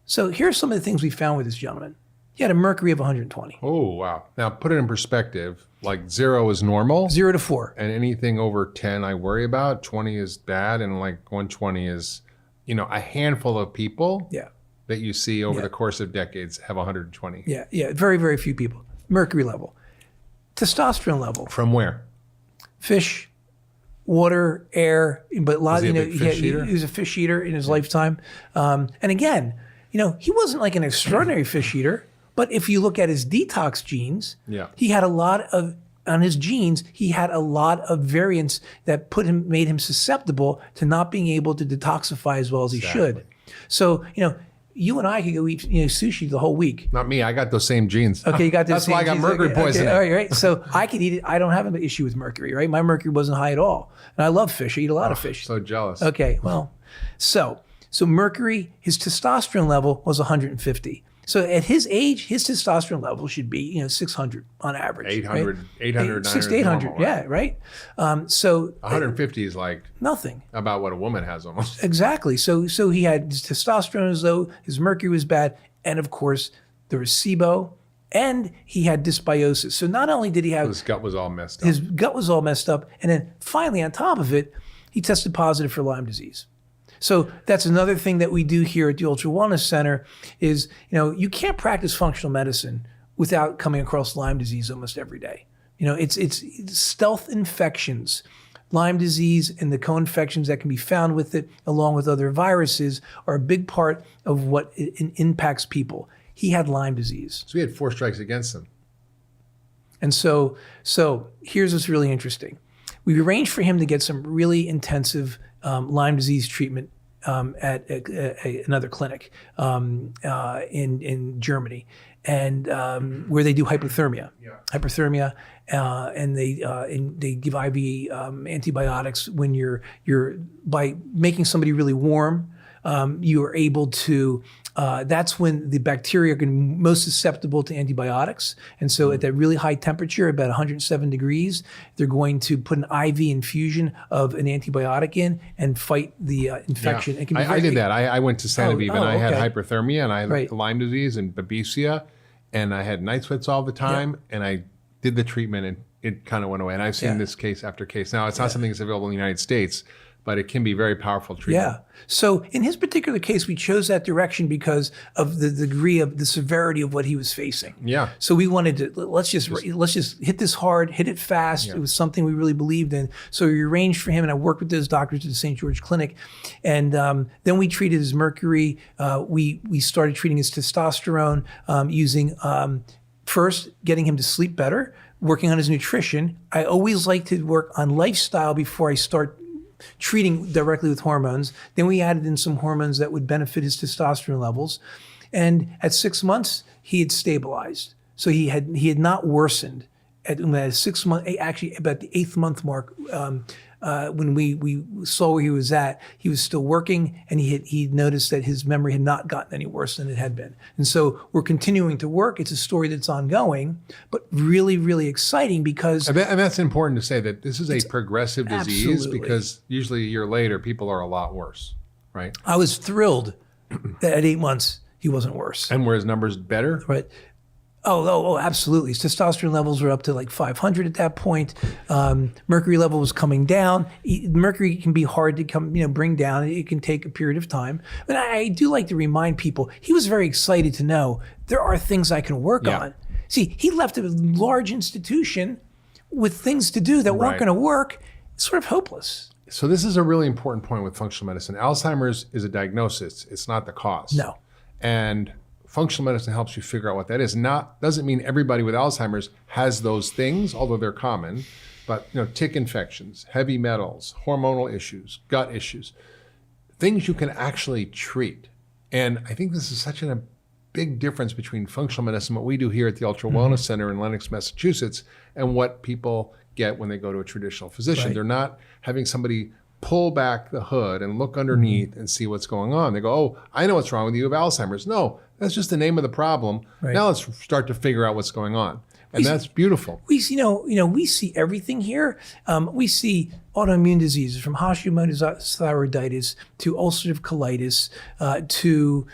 So here's some of the things we found with this gentleman. He had a mercury of 120. Oh, wow. Now put it in perspective. Like 0 is normal. 0 to 4. And anything over 10 I worry about. 20 is bad. And like 120 is, a handful of people that you see over the course of decades have 120. Yeah. Very, very few people. Mercury level. Testosterone level. From where? Fish, water, air. But a lot, he was a fish eater in his lifetime. And again, he wasn't like an extraordinary fish eater. But if you look at his detox genes, he had on his genes, he had a lot of variants that made him susceptible to not being able to detoxify as well as he should. So, you and I could go eat sushi the whole week. Not me. I got those same genes. Okay, you got those That's same why I got genes. mercury poisoning. Okay, all right. So I could eat it. I don't have an issue with mercury, right? My mercury wasn't high at all. And I love fish. I eat a lot of fish. So jealous. Okay, well, so mercury, his testosterone level was 150. So at his age, his testosterone level should be 600 on average. 800, right? 800, 6 to 800, normal, yeah, right? So 150 is like nothing. about what a woman has almost. Exactly. So he had his testosterone was low, his mercury was bad, and of course there was SIBO, and he had dysbiosis. So not only did he have His gut was all messed up. his gut was all messed up, and then finally on top of it, he tested positive for Lyme disease. So that's another thing that we do here at the Ultra Wellness Center is, you can't practice functional medicine without coming across Lyme disease almost every day. It's stealth infections. Lyme disease and the co-infections that can be found with it, along with other viruses, are a big part of what impacts people. He had Lyme disease. So we had 4 strikes against him. And so here's what's really interesting. We arranged for him to get some really intensive Lyme disease treatment at another clinic in Germany, and where they do hypothermia. And they give IV antibiotics when you're by making somebody really warm. You are able to. That's when the bacteria are most susceptible to antibiotics. And so at that really high temperature, about 107 degrees, they're going to put an IV infusion of an antibiotic in and fight the infection. Yeah. It can be I did that. I went to Santa Viva and I had okay. hyperthermia and I had Right. Lyme disease and babesia and I had night sweats all the time and I did the treatment and it kind of went away. And I've seen this case after case. Now, it's not something that's available in the United States, but it can be very powerful treatment. Yeah. So in his particular case, we chose that direction because of the degree of the severity of what he was facing. Yeah. So we wanted to let's just hit this hard, hit it fast. Yeah. It was something we really believed in. So we arranged for him, and I worked with those doctors at the St. George Clinic, and then we treated his mercury. We started treating his testosterone using first getting him to sleep better, working on his nutrition. I always like to work on lifestyle before I start treating directly with hormones. Then we added in some hormones that would benefit his testosterone levels. And at 6 months, he had stabilized. So he had not worsened. At 6 months, actually about the 8th month mark, when we saw where he was at, he was still working, and he noticed that his memory had not gotten any worse than it had been. And so we're continuing to work. It's a story that's ongoing, but really, really exciting because... And that's important to say that this is a progressive disease Absolutely. because usually a year later, people are a lot worse, right? I was thrilled that at 8 months, he wasn't worse. And were his numbers better? Right. Oh, absolutely. His testosterone levels were up to like 500 at that point. Mercury level was coming down. Mercury can be hard to bring down. It can take a period of time. But I do like to remind people, he was very excited to know there are things I can work on. See, he left a large institution with things to do that weren't Right. going to work. It's sort of hopeless. So this is a really important point with functional medicine. Alzheimer's is a diagnosis. It's not the cause. No. And functional medicine helps you figure out what that is. Doesn't mean everybody with Alzheimer's has those things, although they're common. But tick infections, heavy metals, hormonal issues, gut issues, things you can actually treat. And I think this is such a big difference between functional medicine, what we do here at the Ultra Wellness Center in Lenox, Massachusetts, and what people get when they go to a traditional physician. Right. They're not having somebody pull back the hood and look underneath and see what's going on. They go, oh, I know what's wrong with you. You have Alzheimer's. No, that's just the name of the problem. Right. Now let's start to figure out what's going on. And that's beautiful. We we see everything here. We see autoimmune diseases from Hashimoto's thyroiditis to ulcerative colitis to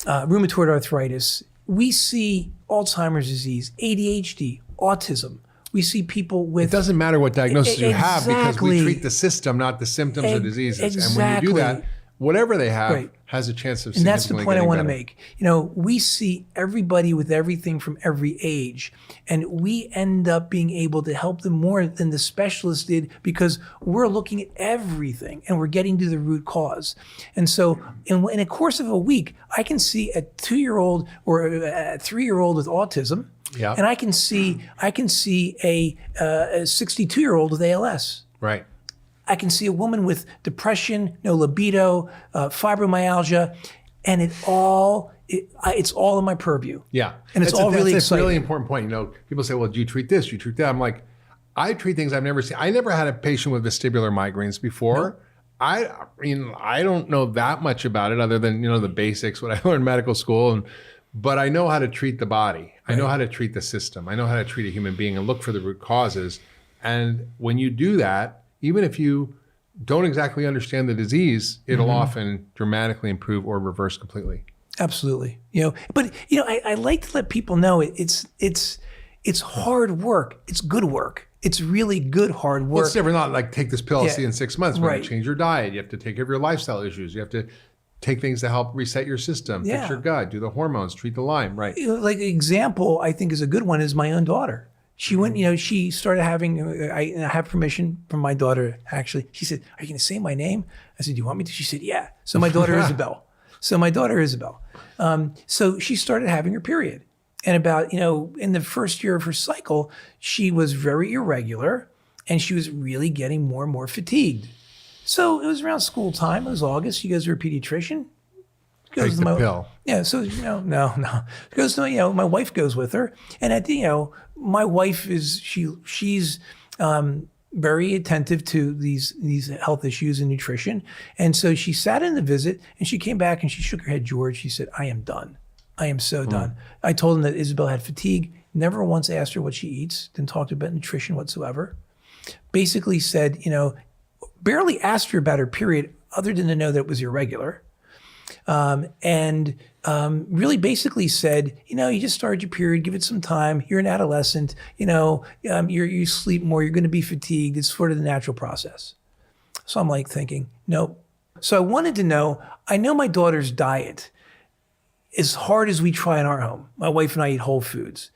rheumatoid arthritis. We see Alzheimer's disease, ADHD, autism. We see people with... It doesn't matter what diagnosis you have because we Exactly. treat the system, not the symptoms or diseases. Exactly. And when you do that, whatever they have Right. has a chance of And that's the significantly point I getting want to better. make. We see everybody with everything from every age, and we end up being able to help them more than the specialist did because we're looking at everything and we're getting to the root cause. And so in a course of a week, I can see a 2-year-old or a 3-year-old with autism, Yeah. and I can see a 62-year-old with ALS. Right. I can see a woman with depression, no libido, fibromyalgia, and it's all in my purview. Yeah. And it's all really That's a exciting. really important point. People say, well, do you treat this? Do you treat that? I'm like, I treat things I've never seen. I never had a patient with vestibular migraines before. I mean, I don't know that much about it other than, the basics, what I learned in medical school. But I know how to treat the body. I know how to treat the system. I know how to treat a human being and look for the root causes. And when you do that, even if you don't exactly understand the disease, it'll often dramatically improve or reverse completely. Absolutely. But I like to let people know it's hard work. It's good work. It's really good hard work. Well, it's never not like take this pill, see you in 6 months. You Right. have to change your diet. You have to take care of your lifestyle issues. You have to take things to help reset your system, fix your gut, do the hormones, treat the Lyme. Right. Like example, I think is a good one is my own daughter. She went, she started having, I have permission from my daughter, actually. She said, "Are you going to say my name?" I said, "Do you want me to?" She said, "Yeah." So my daughter Isabel. So she started having her period. And about, in the first year of her cycle, she was very irregular and she was really getting more and more fatigued. So it was around school time. It was August. She goes to her pediatrician. Take the pill. Yeah. So, no. She goes to, my wife goes with her. And my wife is, she's very attentive to these health issues and nutrition. And so she sat in the visit and she came back and she shook her head, "George," she said, "I am done. I am so done." I told him that Isabel had fatigue, never once asked her what she eats, didn't talk to her about nutrition whatsoever. Basically said, barely asked her about her period other than to know that it was irregular. Really basically said, you just started your period, give it some time. You're an adolescent, you sleep more, you're going to be fatigued. It's sort of the natural process. So I'm like thinking, nope. So I wanted to know, I know my daughter's diet, as hard as we try in our home, my wife and I eat whole foods.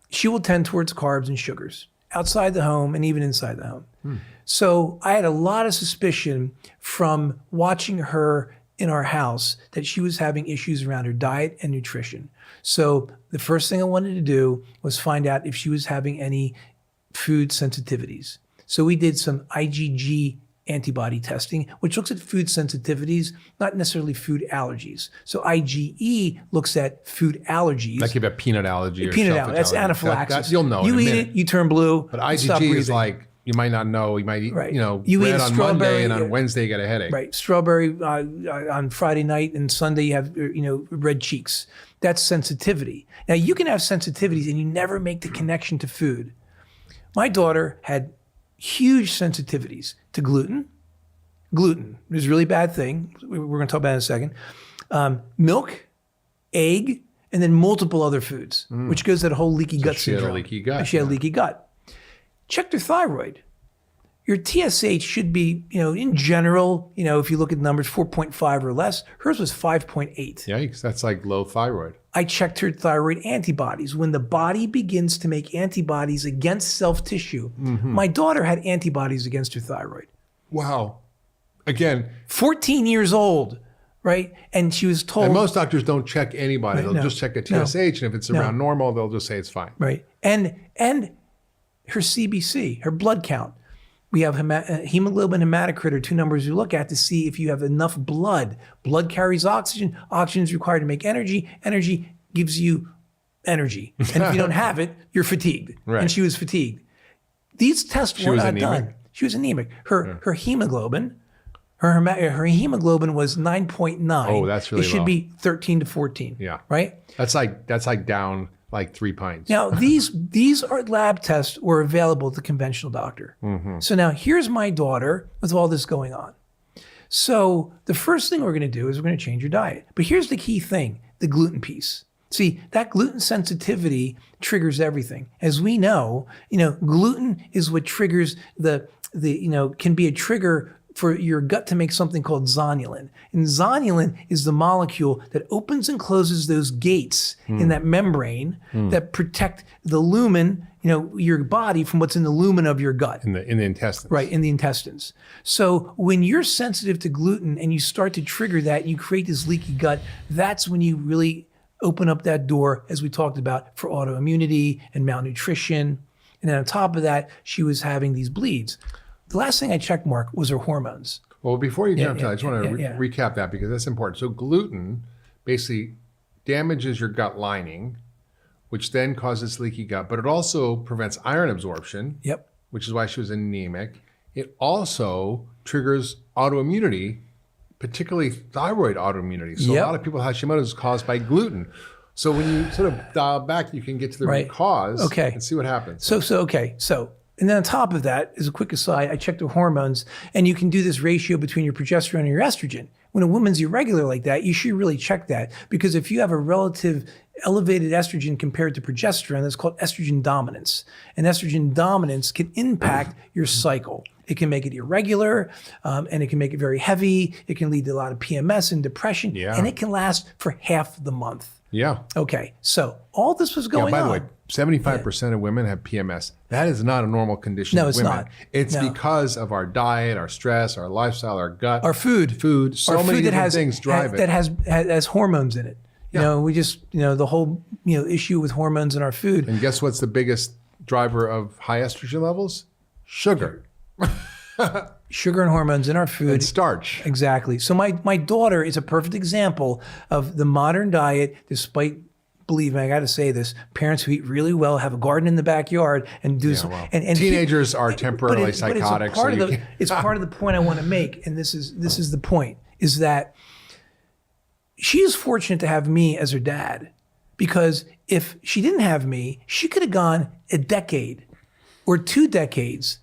She will tend towards carbs and sugars outside the home and even inside the home. So I had a lot of suspicion from watching her in our house that she was having issues around her diet and nutrition. So the first thing I wanted to do was find out if she was having any food sensitivities. So we did some IgG antibody testing, which looks at food sensitivities, not necessarily food allergies. So IgE looks at food allergies. Like you have a peanut allergy or peanut self-allergy. allergy. That's anaphylaxis. That you'll know You in a eat minute. it, you turn blue. But you stop IgG is breathing. like, you might not know. You might eat, Right. you eat red on strawberry, Monday and on Wednesday you get a headache. Right. Strawberry on Friday night and Sunday you have, red cheeks. That's sensitivity. Now you can have sensitivities and you never make the connection to food. My daughter had huge sensitivities to gluten. Gluten is a really bad thing. We're going to talk about it in a second. Milk, egg, and then multiple other foods, which goes to that whole leaky gut she had a syndrome. leaky gut, She had a yeah. leaky gut. Checked her thyroid. Your TSH should be, in general, if you look at numbers, 4.5 or less. Hers was 5.8. Yikes, that's like low thyroid. I checked her thyroid antibodies. When the body begins to make antibodies against self-tissue, my daughter had antibodies against her thyroid. Wow. Again, 14 years old, right? And she was told... and most doctors don't check anybody. They'll no, just check a TSH, and if it's around normal, they'll just say it's fine. Right. And her CBC, her blood count. We have hemoglobin, hematocrit are two numbers we look at to see if you have enough blood. Blood carries oxygen. Oxygen is required to make energy. Energy gives you energy. And if you don't have it, you're fatigued. Right. And she was fatigued. These tests were was not anemic? done. She was anemic. Her hemoglobin, her hemoglobin was 9.9. Oh, that's really It should low. be 13 to 14. Yeah. Right? That's like down like 3 pints. Now, these are lab tests were available to the conventional doctor. So now here's my daughter with all this going on. So the first thing we're going to do is we're going to change your diet. But here's the key thing, the gluten piece. See, that gluten sensitivity triggers everything. As we know, gluten is what triggers can be a trigger for your gut to make something called zonulin. And zonulin is the molecule that opens and closes those gates in that membrane that protect the lumen, your body from what's in the lumen of your gut. In the intestines. Right, in the intestines. So when you're sensitive to gluten and you start to trigger that, you create this leaky gut, that's when you really open up that door, as we talked about, for autoimmunity and malnutrition. And then on top of that, she was having these bleeds. The last thing I checked, Mark, was her hormones. Well, before you jump to that, I just want to yeah. recap that because that's important. So gluten basically damages your gut lining, which then causes leaky gut, but it also prevents iron absorption, Yep. which is why she was anemic. It also triggers autoimmunity, particularly thyroid autoimmunity. So a lot of people with Hashimoto's is caused by gluten. So when you sort of dial back, you can get to the root cause and see what happens. So, and then on top of that, as a quick aside, I checked the hormones, and you can do this ratio between your progesterone and your estrogen. When a woman's irregular like that, you should really check that, because if you have a relative elevated estrogen compared to progesterone, that's called estrogen dominance. And estrogen dominance can impact your cycle. It can make it irregular, and it can make it very heavy. It can lead to a lot of PMS and depression, and it can last for half the month. Yeah. Okay, so all this was going on. By the way, 75% of women have PMS. That is not a normal condition No, of it's women. not. It's because of our diet, our stress, our lifestyle, our gut, Our food. So many different things drive it. That has hormones in it. You know, we just, the whole, issue with hormones in our food. And guess what's the biggest driver of high estrogen levels? Sugar. Sugar and hormones in our food. And starch. Exactly. So my daughter is a perfect example of the modern diet, despite, believe me, I got to say this, parents who eat really well, have a garden in the backyard, and do some. And teenagers are temporarily psychotic. It's part of the point I want to make, and this is the point, is that she is fortunate to have me as her dad, because if she didn't have me, she could have gone a decade or 2 decades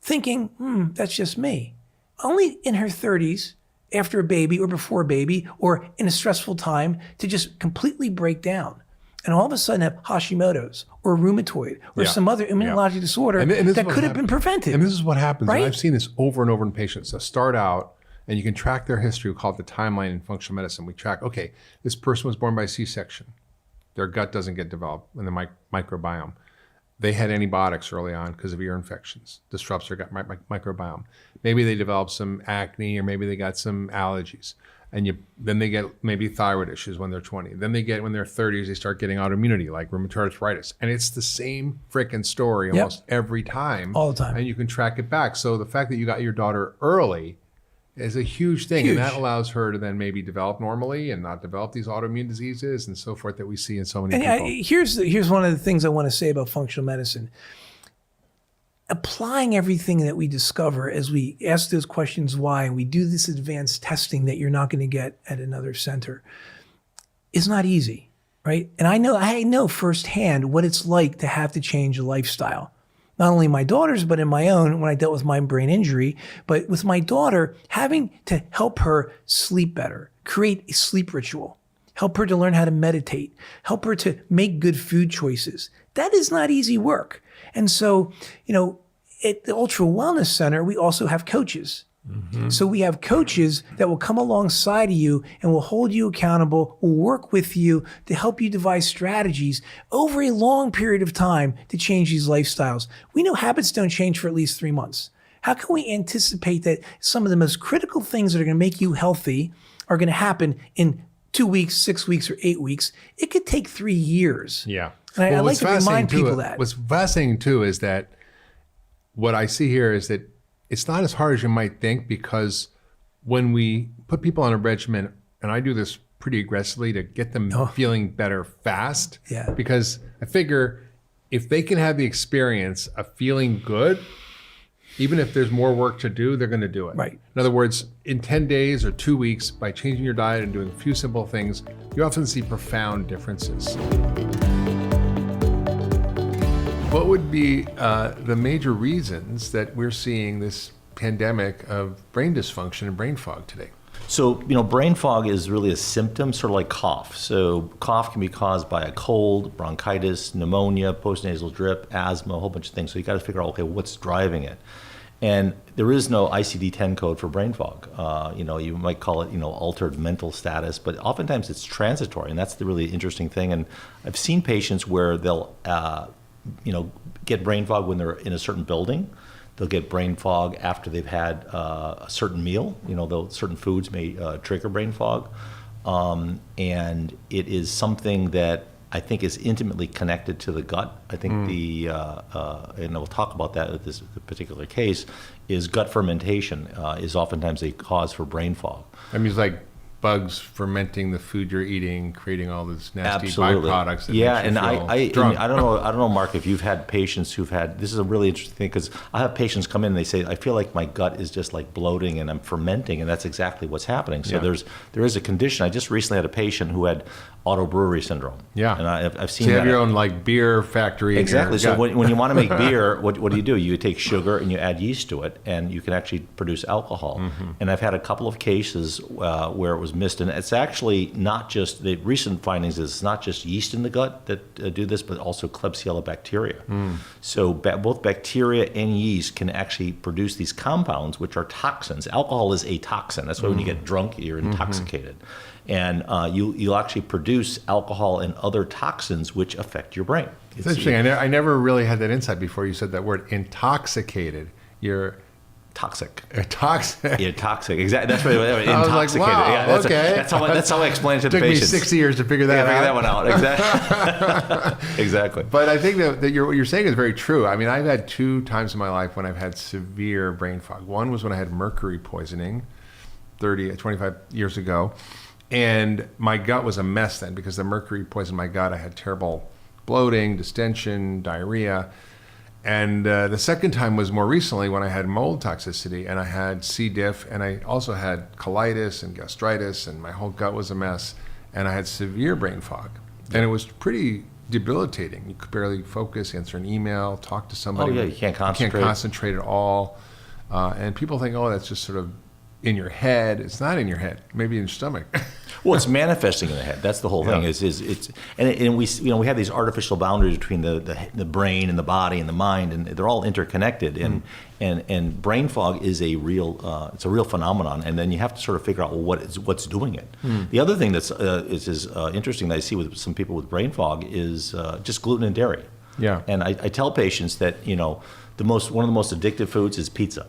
thinking, that's just me. Only in her 30s, after a baby or before a baby, or in a stressful time, to just completely break down and all of a sudden have Hashimoto's or rheumatoid or some other immunologic disorder that could have been prevented. And this is what happens. Right? And I've seen this over and over in patients. They'll start out, and you can track their history. We call it the timeline in functional medicine. We track, okay, this person was born by C-section. Their gut doesn't get developed in the microbiome. They had antibiotics early on because of ear infections, disrupts their gut microbiome. Maybe they developed some acne, or maybe they got some allergies. And then they get maybe thyroid issues when they're 20. Then they get, when they're 30s, they start getting autoimmunity like rheumatoid arthritis. And it's the same freaking story almost every time. All the time. And you can track it back. So the fact that you got your daughter early is a huge thing. And that allows her to then maybe develop normally and not develop these autoimmune diseases and so forth that we see in so many people. Here's one of the things I want to say about functional medicine. Applying everything that we discover as we ask those questions why, and we do this advanced testing that you're not going to get at another center, is not easy, right? And I know firsthand what it's like to have to change a lifestyle. Not only my daughter's, but in my own, when I dealt with my brain injury, but with my daughter, having to help her sleep better, create a sleep ritual, help her to learn how to meditate, help her to make good food choices. That is not easy work. And so, at the Ultra Wellness Center, we also have coaches. Mm-hmm. So we have coaches that will come alongside of you and will hold you accountable, will work with you to help you devise strategies over a long period of time to change these lifestyles. We know habits don't change for at least 3 months. How can we anticipate that some of the most critical things that are going to make you healthy are going to happen in 2 weeks, 6 weeks, or 8 weeks? It could take 3 years. Yeah. And I like to remind people that. What's fascinating too is that what I see here is that it's not as hard as you might think, because when we put people on a regimen, and I do this pretty aggressively to get them feeling better fast, because I figure if they can have the experience of feeling good, even if there's more work to do, they're going to do it. Right. In other words, in 10 days or 2 weeks, by changing your diet and doing a few simple things, you often see profound differences. What would be the major reasons that we're seeing this pandemic of brain dysfunction and brain fog today? So, brain fog is really a symptom, sort of like cough. So cough can be caused by a cold, bronchitis, pneumonia, postnasal drip, asthma, a whole bunch of things. So you got to figure out, okay, what's driving it? And there is no ICD-10 code for brain fog. You might call it, altered mental status, but oftentimes it's transitory, and that's the really interesting thing. And I've seen patients where they'll get brain fog when they're in a certain building. They'll get brain fog after they've had a certain meal. Certain foods may trigger brain fog. And it is something that I think is intimately connected to the gut. I think and we'll talk about that with this particular case, is gut fermentation is oftentimes a cause for brain fog. I mean, it's like bugs fermenting the food you're eating, creating all these nasty Absolutely. byproducts. That Yeah, makes you and feel drunk. I don't know, Mark, if you've had patients who've had, this is a really interesting thing, because I have patients come in and they say, I feel like my gut is just like bloating and I'm fermenting, and that's exactly what's happening. So Yeah. there is a condition. I just recently had a patient who had autobrewery syndrome. Yeah. And I've seen So you that. have your own like beer factory. in Exactly. your So gut. when you want to make beer, what do? You take sugar and you add yeast to it, and you can actually produce alcohol. And I've had a couple of cases where it was missed, and it's actually not just, the recent findings is it's not just yeast in the gut that do this, but also Klebsiella bacteria. So both bacteria and yeast can actually produce these compounds, which are toxins. Alcohol is a toxin. That's why when you get drunk, you're intoxicated. And you'll actually produce alcohol and other toxins which affect your brain. It's interesting. I never really had that insight before you said that word, intoxicated. You're toxic. toxic. Yeah, toxic. Exactly. That's what intoxicated. I was like, wow, yeah, okay. That's how I explain it to the Took me patients. 6 years to figure that Figure out. that one out. Exactly. Exactly. But I think that what you're saying is very true. I mean, I've had 2 times in my life when I've had severe brain fog. One was when I had mercury poisoning 25 years ago. And my gut was a mess then because the mercury poisoned my gut. I had terrible bloating, distension, diarrhea. And the second time was more recently when I had mold toxicity and I had C. diff, and I also had colitis and gastritis, and my whole gut was a mess, and I had severe brain fog. And it was pretty debilitating. You could barely focus, answer an email, talk to somebody. Oh, yeah, you can't concentrate. You can't concentrate at all. And people think, oh, that's just sort of in your head. It's not in your head. Maybe in your stomach. Well, it's manifesting in the head. That's the whole thing. Yeah. And we have these artificial boundaries between the brain and the body and the mind, and they're all interconnected. And brain fog is a real it's a real phenomenon. And then you have to sort of figure out what's doing it. The other thing that's interesting that I see with some people with brain fog is just gluten and dairy. Yeah. And I tell patients that one of the most addictive foods is pizza,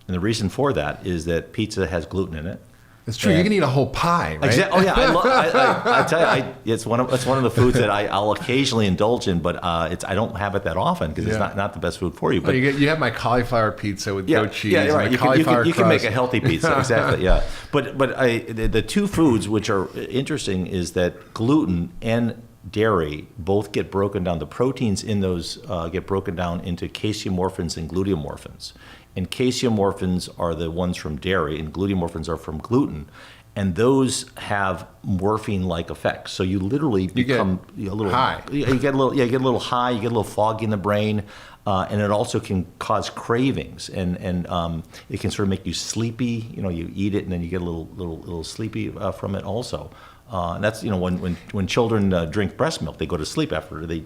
and the reason for that is that pizza has gluten in it. It's true. You can eat a whole pie, right? Exactly. Oh yeah, I tell you, it's one of the foods that I'll occasionally indulge in, but I don't have it that often because it's not the best food for you. But you have my cauliflower pizza with goat cheese. Yeah, right. And You can make a healthy pizza. Exactly. Yeah. But the 2 foods which are interesting is that gluten and dairy both get broken down. The proteins in those get broken down into caseomorphins and gluteomorphins. And caseomorphins are the ones from dairy, and gluteomorphins are from gluten. And those have morphine-like effects. So you literally become a little high. You get a little high. You get a little foggy in the brain, and it also can cause cravings, and it can sort of make you sleepy. You eat it, and then you get a little sleepy from it also. And that's when children drink breast milk, they go to sleep after they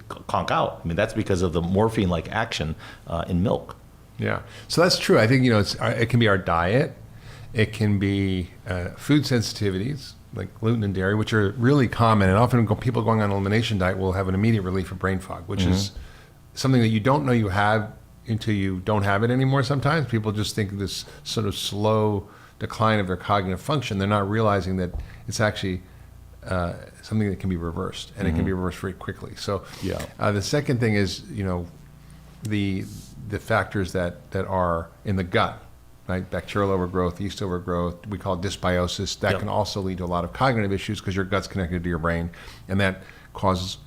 conk out. I mean, that's because of the morphine-like action in milk. Yeah, so that's true. I think it can be our diet, it can be food sensitivities like gluten and dairy, which are really common. And often people going on an elimination diet will have an immediate relief of brain fog, which is something that you don't know you have until you don't have it anymore. Sometimes people just think this sort of slow decline of their cognitive function. They're not realizing that it's actually something that can be reversed, and it can be reversed very quickly. So the second thing is the factors that are in the gut, right? Bacterial overgrowth, yeast overgrowth, we call it dysbiosis. That can also lead to a lot of cognitive issues because your gut's connected to your brain, and that causes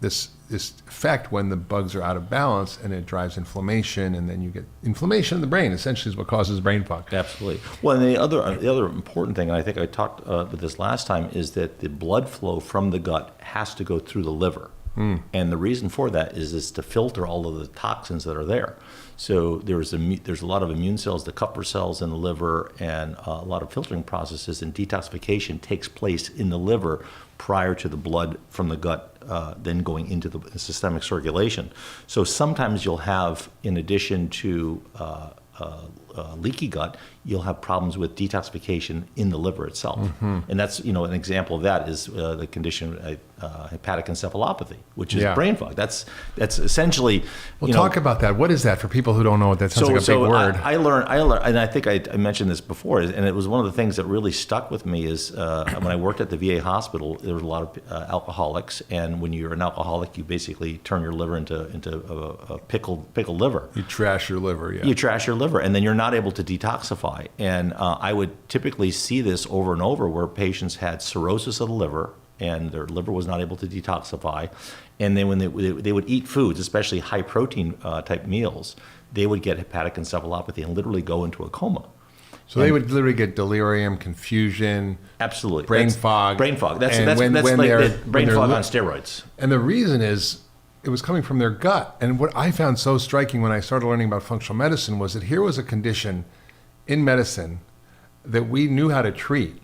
this effect when the bugs are out of balance, and it drives inflammation, and then you get inflammation in the brain. Essentially, is what causes brain fog. Absolutely. Well, and the other important thing, and I think I talked with this last time, is that the blood flow from the gut has to go through the liver. And the reason for that is to filter all of the toxins that are there. So there's a lot of immune cells, the Kupffer cells in the liver, and a lot of filtering processes, and detoxification takes place in the liver prior to the blood from the gut then going into the systemic circulation. So sometimes you'll have, in addition to leaky gut, you'll have problems with detoxification in the liver itself. And that's, an example of that is the condition hepatic encephalopathy, which is brain fog. That's essentially. Well, talk about that. What is that for people who don't know what that sounds like a big word? I learned, and I think I mentioned this before, and it was one of the things that really stuck with me is when I worked at the VA hospital, there was a lot of alcoholics, and when you're an alcoholic, you basically turn your liver into a pickled liver. You trash your liver, yeah. You trash your liver, and then you're not able to detoxify. And I would typically see this over and over where patients had cirrhosis of the liver and their liver was not able to detoxify. And then when they would eat foods, especially high protein type meals, they would get hepatic encephalopathy and literally go into a coma. So they would literally get delirium, confusion, absolutely, brain fog. Brain fog. That's And like when the brain they're fog on steroids. And the reason is it was coming from their gut. And what I found so striking when I started learning about functional medicine was that here was a condition in medicine that we knew how to treat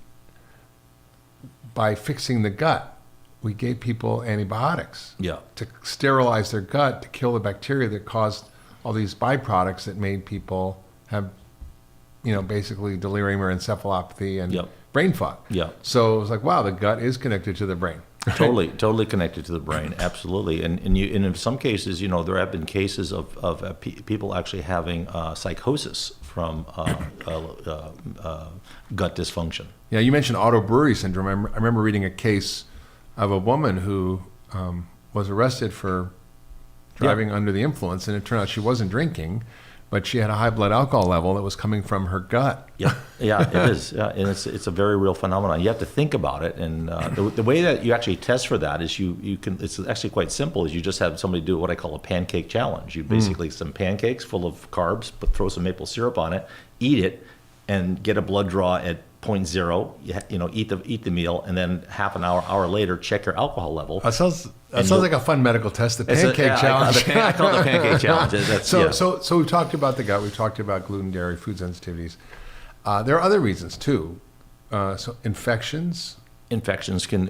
by fixing the gut. We gave people antibiotics to sterilize their gut, to kill the bacteria that caused all these byproducts that made people have, basically delirium or encephalopathy and brain fog. So it was like, wow, the gut is connected to the brain. Totally connected to the brain, absolutely. And in some cases, there have been cases of people actually having psychosis from gut dysfunction. Yeah, you mentioned autobrewery syndrome. I remember reading a case of a woman who was arrested for driving under the influence, and it turned out she wasn't drinking, but she had a high blood alcohol level that was coming from her gut. Yeah, it is. Yeah, and it's a very real phenomenon. You have to think about it, and the way that you actually test for that is you can. It's actually quite simple. Is you just have somebody do what I call a pancake challenge. You basically some pancakes full of carbs, but throw some maple syrup on it, eat it, and get a blood draw at 0.0. Eat the meal, and then half an hour later, check your alcohol level. That sounds like a fun medical test. The pancake challenge. I call it the pancake challenge. So we've talked about the gut. We've talked about gluten, dairy, food sensitivities. There are other reasons too. So infections. Infections can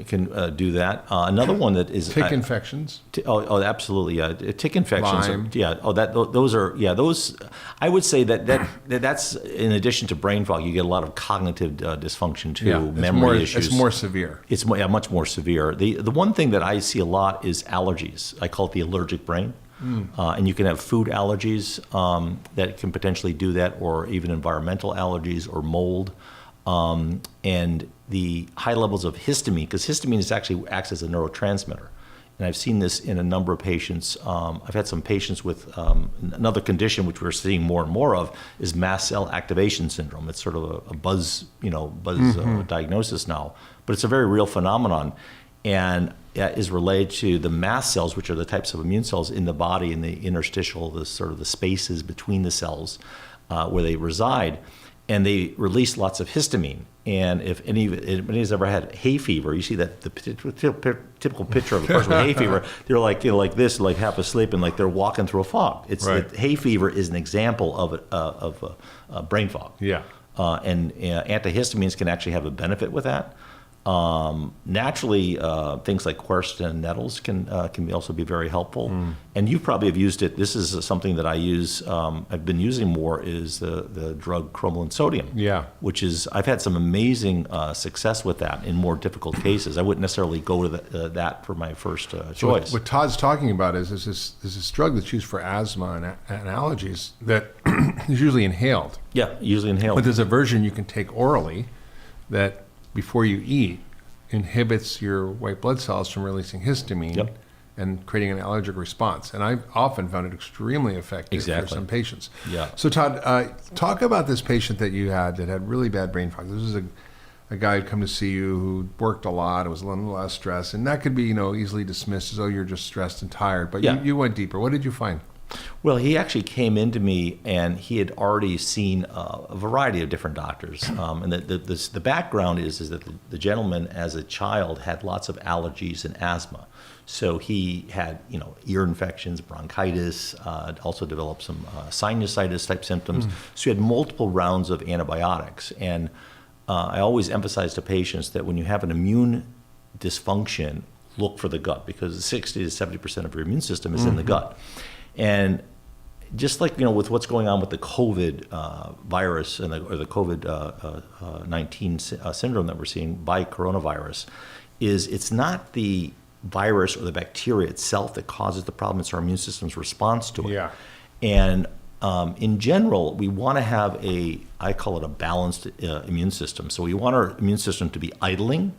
do that. Another one that is tick infections. Absolutely. Yeah, tick infections. Lyme. Those are those. I would say that's in addition to brain fog, you get a lot of cognitive dysfunction too, memory issues. It's more severe. It's much more severe. The one thing that I see a lot is allergies. I call it the allergic brain. And you can have food allergies that can potentially do that, or even environmental allergies or mold. And the high levels of histamine, because histamine actually acts as a neurotransmitter. And I've seen this in a number of patients. I've had some patients with another condition, which we're seeing more and more of, is mast cell activation syndrome. It's sort of a buzz diagnosis now, but it's a very real phenomenon, and is related to the mast cells, which are the types of immune cells in the body, in the interstitial, the sort of the spaces between the cells where they reside. And they release lots of histamine. And if anybody's ever had hay fever, you see that the typical picture of a person with hay fever, they're like this, like half asleep, and like they're walking through a fog. Hay fever is an example of brain fog. Yeah. And antihistamines can actually have a benefit with that. Naturally, things like quercetin and nettles can also be very helpful. And you probably have used it. This is something that I use. I've been using more is the drug cromolyn sodium. Yeah. Which is I've had some amazing success with that in more difficult cases. I wouldn't necessarily go to that for my first choice. What Todd's talking about is this drug that's used for asthma and allergies that is usually inhaled. Yeah, usually inhaled. But there's a version you can take orally that, before you eat, inhibits your white blood cells from releasing histamine and creating an allergic response. And I've often found it extremely effective for some patients. Yeah. So Todd, talk about this patient that you had that had really bad brain fog. This is a guy who'd come to see you who worked a lot, it was a little less stress, and that could be easily dismissed as, oh, you're just stressed and tired. But you went deeper. What did you find? Well, he actually came into me, and he had already seen a variety of different doctors. And the background is that the gentleman, as a child, had lots of allergies and asthma. So he had, ear infections, bronchitis, also developed some sinusitis type symptoms. So he had multiple rounds of antibiotics. And I always emphasize to patients that when you have an immune dysfunction, look for the gut, because 60 to 70% of your immune system is in the gut. And just like with what's going on with the COVID virus or the COVID-19 syndrome that we're seeing by coronavirus, it's not the virus or the bacteria itself that causes the problem; it's our immune system's response to it. Yeah. And in general, we want to have I call it a balanced immune system. So we want our immune system to be idling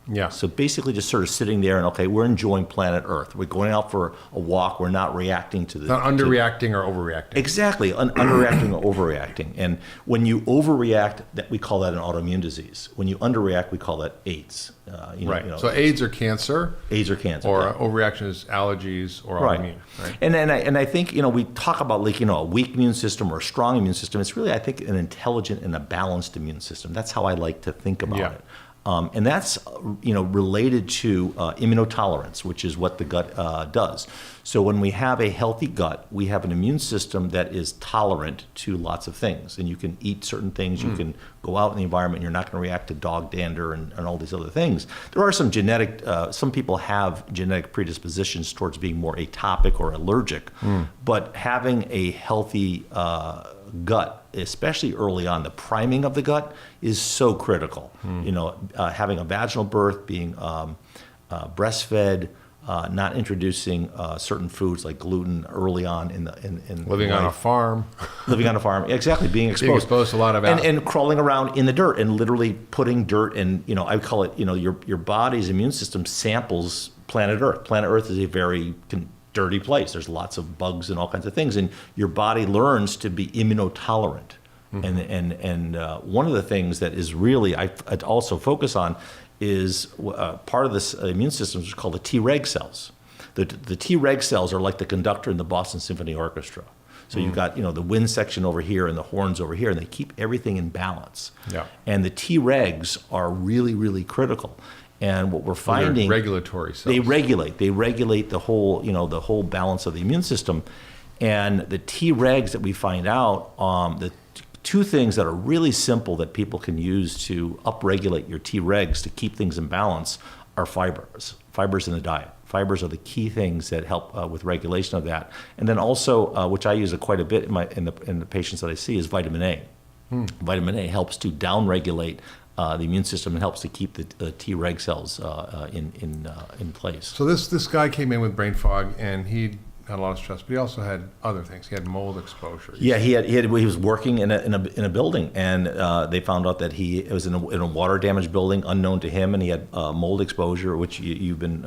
Yeah. So basically just sort of sitting there and, okay, we're enjoying planet Earth. We're going out for a walk. We're not reacting to the... Not underreacting or overreacting. Exactly, underreacting or overreacting. And when you overreact, we call that an autoimmune disease. When you underreact, we call that AIDS. Right. So AIDS or cancer. AIDS or cancer. Or overreaction is allergies or autoimmune. Right. And I think, we talk about like, a weak immune system or a strong immune system. It's really, I think, an intelligent and a balanced immune system. That's how I like to think about it. And that's, related to immunotolerance, which is what the gut does. So when we have a healthy gut, we have an immune system that is tolerant to lots of things. And you can eat certain things. You can go out in the environment and you're not going to react to dog dander and all these other things. There are some some people have genetic predispositions towards being more atopic or allergic. But having a healthy gut, especially early on, the priming of the gut is so critical. Having a vaginal birth, being breastfed, not introducing certain foods like gluten early on in Living life. on a farm. Living on a farm, exactly. Being exposed. Being exposed to a lot of and crawling around in the dirt and literally putting dirt in. I call it. Your body's immune system samples planet Earth. Planet Earth is a very dirty place. There's lots of bugs and all kinds of things, and your body learns to be immunotolerant. And one of the things that is really I'd also focus on is part of this immune system is called the Treg cells. The Treg cells are like the conductor in the Boston Symphony Orchestra. So you've got the wind section over here and the horns over here, and they keep everything in balance. Yeah. And the Tregs are really, really critical. And what we're finding, they're regulatory cells. They regulate the whole, the whole balance of the immune system. And the Tregs that we find out, the two things that are really simple that people can use to upregulate your Tregs to keep things in balance are fibers in the diet. Fibers are the key things that help with regulation of that. And then also, which I use quite a bit in the patients that I see, is vitamin A. Vitamin A helps to downregulate the immune system and helps to keep the Treg cells in place. So this guy came in with brain fog, and he had a lot of stress, but he also had other things. He had mold exposure. Yeah, he was working in a building, and they found out that he was in a water damaged building, unknown to him, and he had mold exposure, which you've been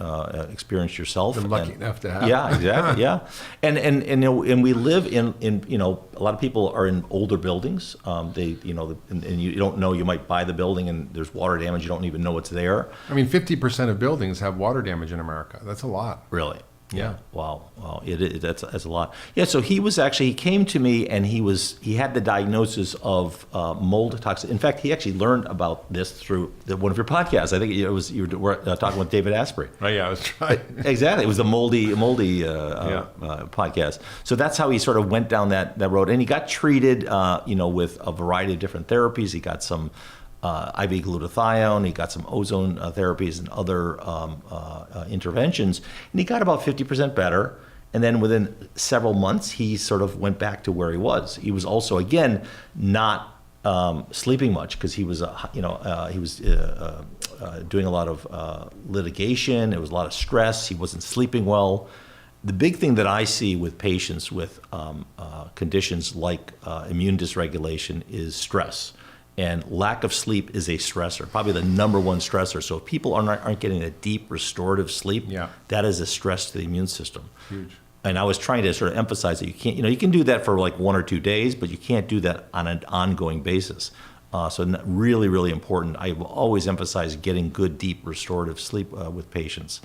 experienced yourself. Been lucky enough to have. Yeah, exactly. Yeah, and we live in a lot of people are in older buildings. And you don't know, you might buy the building and there's water damage. You don't even know it's there. I mean, 50% of buildings have water damage in America. That's a lot. Really. Yeah. Wow. That's a lot. Yeah. So he came to me and he had the diagnosis of mold toxicity. In fact, he actually learned about this through one of your podcasts. I think you were talking with David Asprey. Oh yeah, I was trying. Exactly. It was the moldy podcast. So that's how he sort of went down that road, and he got treated, with a variety of different therapies. He got some IV glutathione, he got some ozone therapies and other interventions, and he got about 50% better. And then within several months, he sort of went back to where he was. He was also, again, not sleeping much because he was, doing a lot of litigation. There was a lot of stress. He wasn't sleeping well. The big thing that I see with patients with conditions like immune dysregulation is stress. And lack of sleep is a stressor, probably the number one stressor. So if people aren't getting a deep restorative sleep, that is a stress to the immune system. Huge. And I was trying to sort of emphasize that you can do that for like 1 or 2 days, but you can't do that on an ongoing basis. So really, really important. I will always emphasize getting good, deep restorative sleep with patients.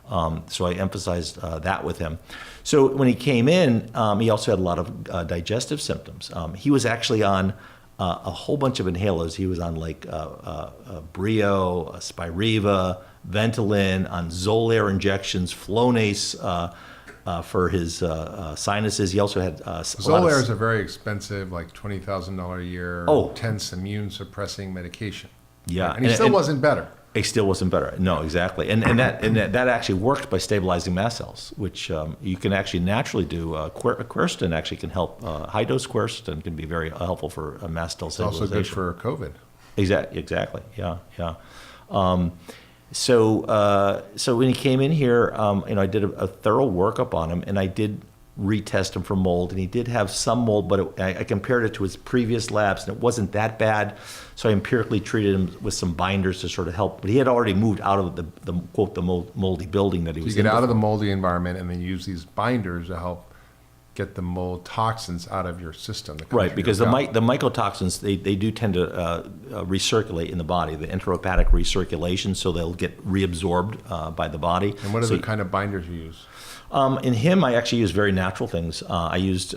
So I emphasized that with him. So when he came in, he also had a lot of digestive symptoms. He was actually on a whole bunch of inhalers. He was on like Brio, Spiriva, Ventolin, on Xolair injections, Flonase for his sinuses. He also had Xolair is a very expensive, like $20,000 a year, intense immune suppressing medication. Yeah, and he still wasn't better. It still wasn't better. No, exactly. And that actually worked by stabilizing mast cells, which you can actually naturally do. Quercetin actually can help. High dose quercetin can be very helpful for mast cell stabilization. Also good for COVID. Exactly. Yeah. So when he came in here, I did a thorough workup on him, and I did retest him for mold, and he did have some mold, but I compared it to his previous labs, and it wasn't that bad. So I empirically treated him with some binders to sort of help. But he had already moved out of the quote the moldy building that he was You in. get out of the moldy environment and then use these binders to help get the mold toxins out of your system. Right, because the mycotoxins, they do tend to recirculate in the body, the enterohepatic recirculation, so they'll get reabsorbed by the body. And what are the kind of binders you use? In him, I actually used very natural things. I used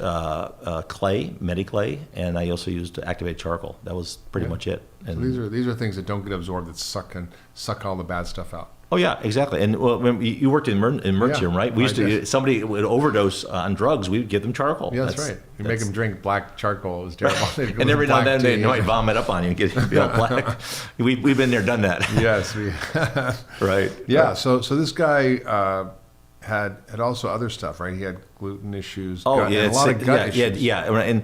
clay, Mediclay, and I also used activated charcoal. That was pretty much it. And So these are things that don't get absorbed, that suck all the bad stuff out. Oh yeah, exactly. And when you worked in Mercury, right? We used to somebody would overdose on drugs. We would give them charcoal. Yeah, that's right. You make them drink black charcoal. It was terrible. And every now and then they might vomit up on you and get black. We've been there, done that. Yes, Right. Yeah. So this guy had also other stuff, right? He had gluten issues. Oh, and a lot of gut issues. Yeah. And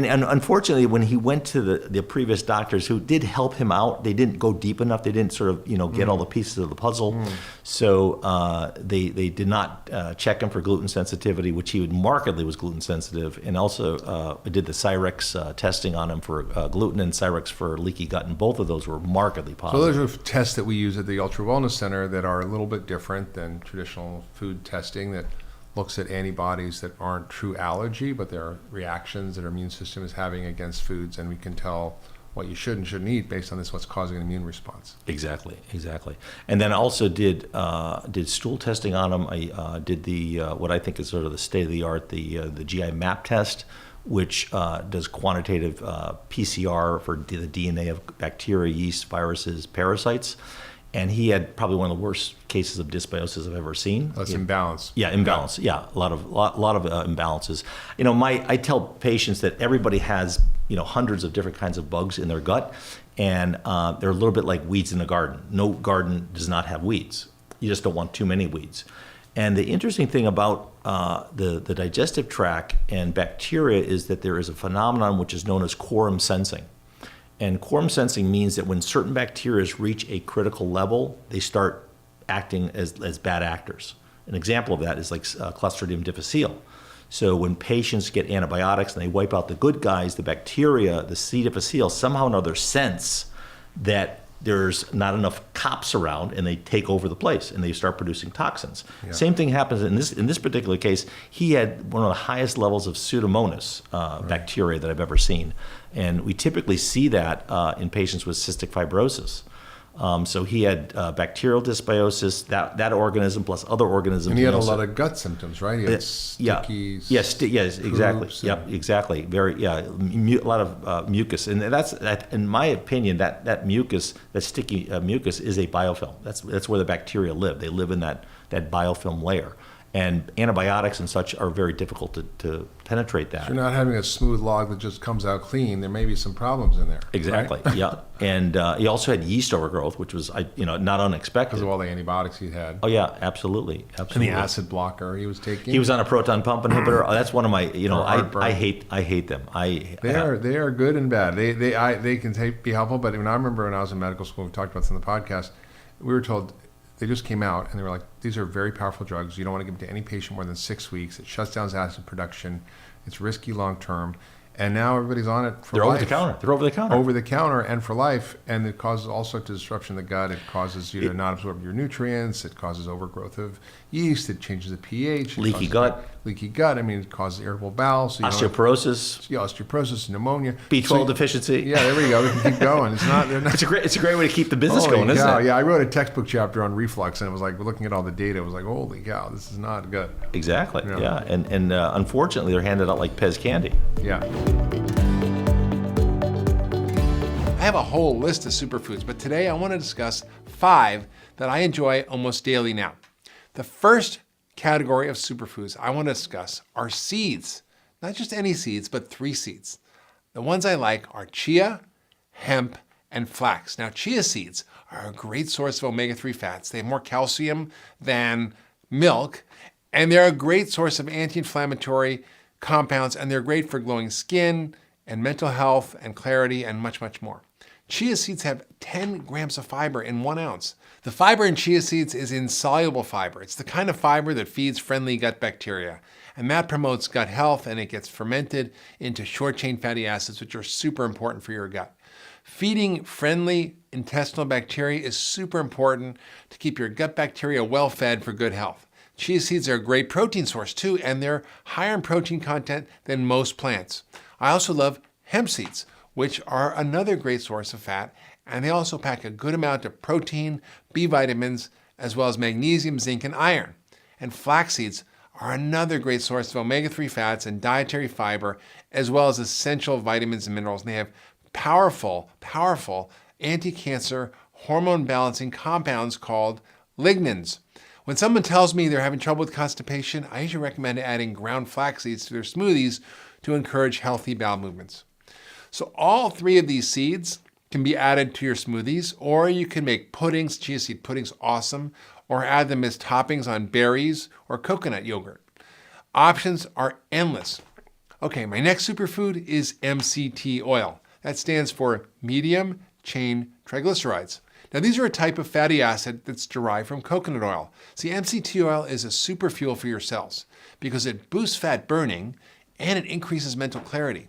and unfortunately, when he went to the previous doctors who did help him out, they didn't go deep enough. They didn't sort of get all the pieces of the puzzle. So they did not check him for gluten sensitivity, which he markedly was gluten sensitive, and also did the Cyrex testing on him for gluten and Cyrex for leaky gut, and both of those were markedly positive. So those are tests that we use at the Ultra Wellness Center that are a little bit different than traditional food testing that looks at antibodies that aren't true allergy, but there are reactions that our immune system is having against foods, and we can tell what you should and shouldn't eat based on this, what's causing an immune response. Exactly. And then I also did stool testing on him. I did the what I think is sort of the state of the art, the GI map test, which does quantitative PCR for the DNA of bacteria, yeast, viruses, parasites. And he had probably one of the worst cases of dysbiosis I've ever seen. That's imbalance. Yeah, imbalance. Yeah, a lot of imbalances. I tell patients that everybody has hundreds of different kinds of bugs in their gut, and they're a little bit like weeds in a garden. No garden does not have weeds. You just don't want too many weeds. And the interesting thing about the digestive tract and bacteria is that there is a phenomenon which is known as quorum sensing. And quorum sensing means that when certain bacteria reach a critical level, they start acting as bad actors. An example of that is like Clostridium difficile. So when patients get antibiotics and they wipe out the good guys, the bacteria, the C. difficile, somehow or another sense that there's not enough cops around, and they take over the place and they start producing toxins. Yeah. Same thing happens in this particular case. He had one of the highest levels of Pseudomonas bacteria that I've ever seen, and we typically see that in patients with cystic fibrosis. So he had bacterial dysbiosis, that organism plus other organisms. And he had a lot of gut symptoms, right? He had sticky. Yes, exactly. Yep, exactly. A lot of mucus, and that's in my opinion that mucus, that sticky mucus, is a biofilm. That's where the bacteria live. They live in that biofilm layer. And antibiotics and such are very difficult to penetrate that. So you're not having a smooth log that just comes out clean. There may be some problems in there. Exactly. Right? Yeah. And he also had yeast overgrowth, which was not unexpected because of all the antibiotics he had. Oh yeah, absolutely. And the acid blocker he was taking. He was on a proton pump inhibitor. That's one of my. I hate them. They are good and bad. They can be helpful. But I remember when I was in medical school, we talked about this in the podcast. We were told. They just came out and they were like, these are very powerful drugs. You don't want to give them to any patient more than 6 weeks. It shuts down acid production. It's risky long term. And now everybody's on it for life. They're over the counter. Over the counter and for life. And it causes all sorts of disruption in the gut. It causes you to not absorb your nutrients. It causes overgrowth of yeast. It changes the pH. Leaky gut. I mean, it causes irritable bowel. So osteoporosis, pneumonia. B12 deficiency. Yeah, there we go. We can keep going. It's a great way to keep the business going, isn't it? Yeah, I wrote a textbook chapter on reflux, and it was like, we're looking at all the data. It was like, holy cow, this is not good. Exactly. Yeah. And unfortunately, they're handed out like Pez candy. Yeah. I have a whole list of superfoods, but today I want to discuss 5 that I enjoy almost daily now. The first category of superfoods I want to discuss are seeds. Not just any seeds, but 3 seeds. The ones I like are chia, hemp, and flax. Now, chia seeds are a great source of omega-3 fats. They have more calcium than milk, and they're a great source of anti-inflammatory compounds, and they're great for glowing skin and mental health and clarity and much, much more. Chia seeds have 10 grams of fiber in 1 ounce. The fiber in chia seeds is insoluble fiber. It's the kind of fiber that feeds friendly gut bacteria. And that promotes gut health, and it gets fermented into short-chain fatty acids, which are super important for your gut. Feeding friendly intestinal bacteria is super important to keep your gut bacteria well fed for good health. Chia seeds are a great protein source too, and they're higher in protein content than most plants. I also love hemp seeds, which are another great source of fat, and they also pack a good amount of protein, B vitamins, as well as magnesium, zinc, and iron. And flax seeds are another great source of omega-3 fats and dietary fiber, as well as essential vitamins and minerals. And they have powerful anti-cancer hormone balancing compounds called lignans. When someone tells me they're having trouble with constipation, I usually recommend adding ground flax seeds to their smoothies to encourage healthy bowel movements. So all 3 of these seeds can be added to your smoothies, or you can make puddings. Chia seed pudding's awesome, or add them as toppings on berries or coconut yogurt. Options are endless. Okay, my next superfood is MCT oil. That stands for medium chain triglycerides. Now, these are a type of fatty acid that's derived from coconut oil. See, MCT oil is a super fuel for your cells because it boosts fat burning and it increases mental clarity.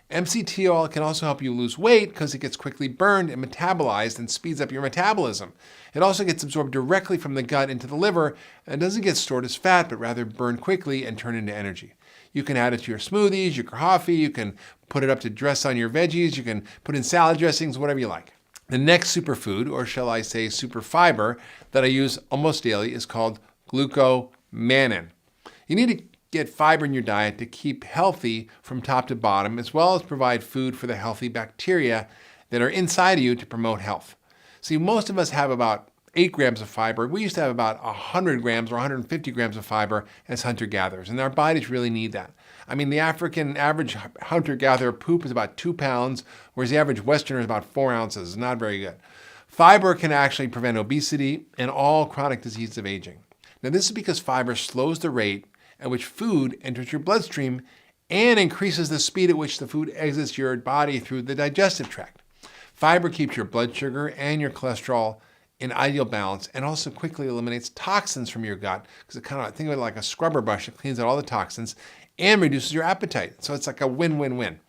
MCT oil can also help you lose weight because it gets quickly burned and metabolized and speeds up your metabolism. It also gets absorbed directly from the gut into the liver and doesn't get stored as fat, but rather burned quickly and turned into energy. You can add it to your smoothies, your coffee, you can put it up to dress on your veggies, you can put in salad dressings, whatever you like. The next superfood, or shall I say super fiber, that I use almost daily is called glucomannan. You need to get fiber in your diet to keep healthy from top to bottom, as well as provide food for the healthy bacteria that are inside of you to promote health. See, most of us have about 8 grams of fiber. We used to have about 100 grams or 150 grams of fiber as hunter-gatherers, and our bodies really need that. I mean, the African average hunter-gatherer poop is about 2 pounds, whereas the average Westerner is about 4 ounces. It's not very good. Fiber can actually prevent obesity and all chronic diseases of aging. Now, this is because fiber slows the rate at which food enters your bloodstream and increases the speed at which the food exits your body through the digestive tract. Fiber keeps your blood sugar and your cholesterol in ideal balance and also quickly eliminates toxins from your gut because it kind of, think of it like a scrubber brush. It cleans out all the toxins and reduces your appetite. So it's like a win-win-win.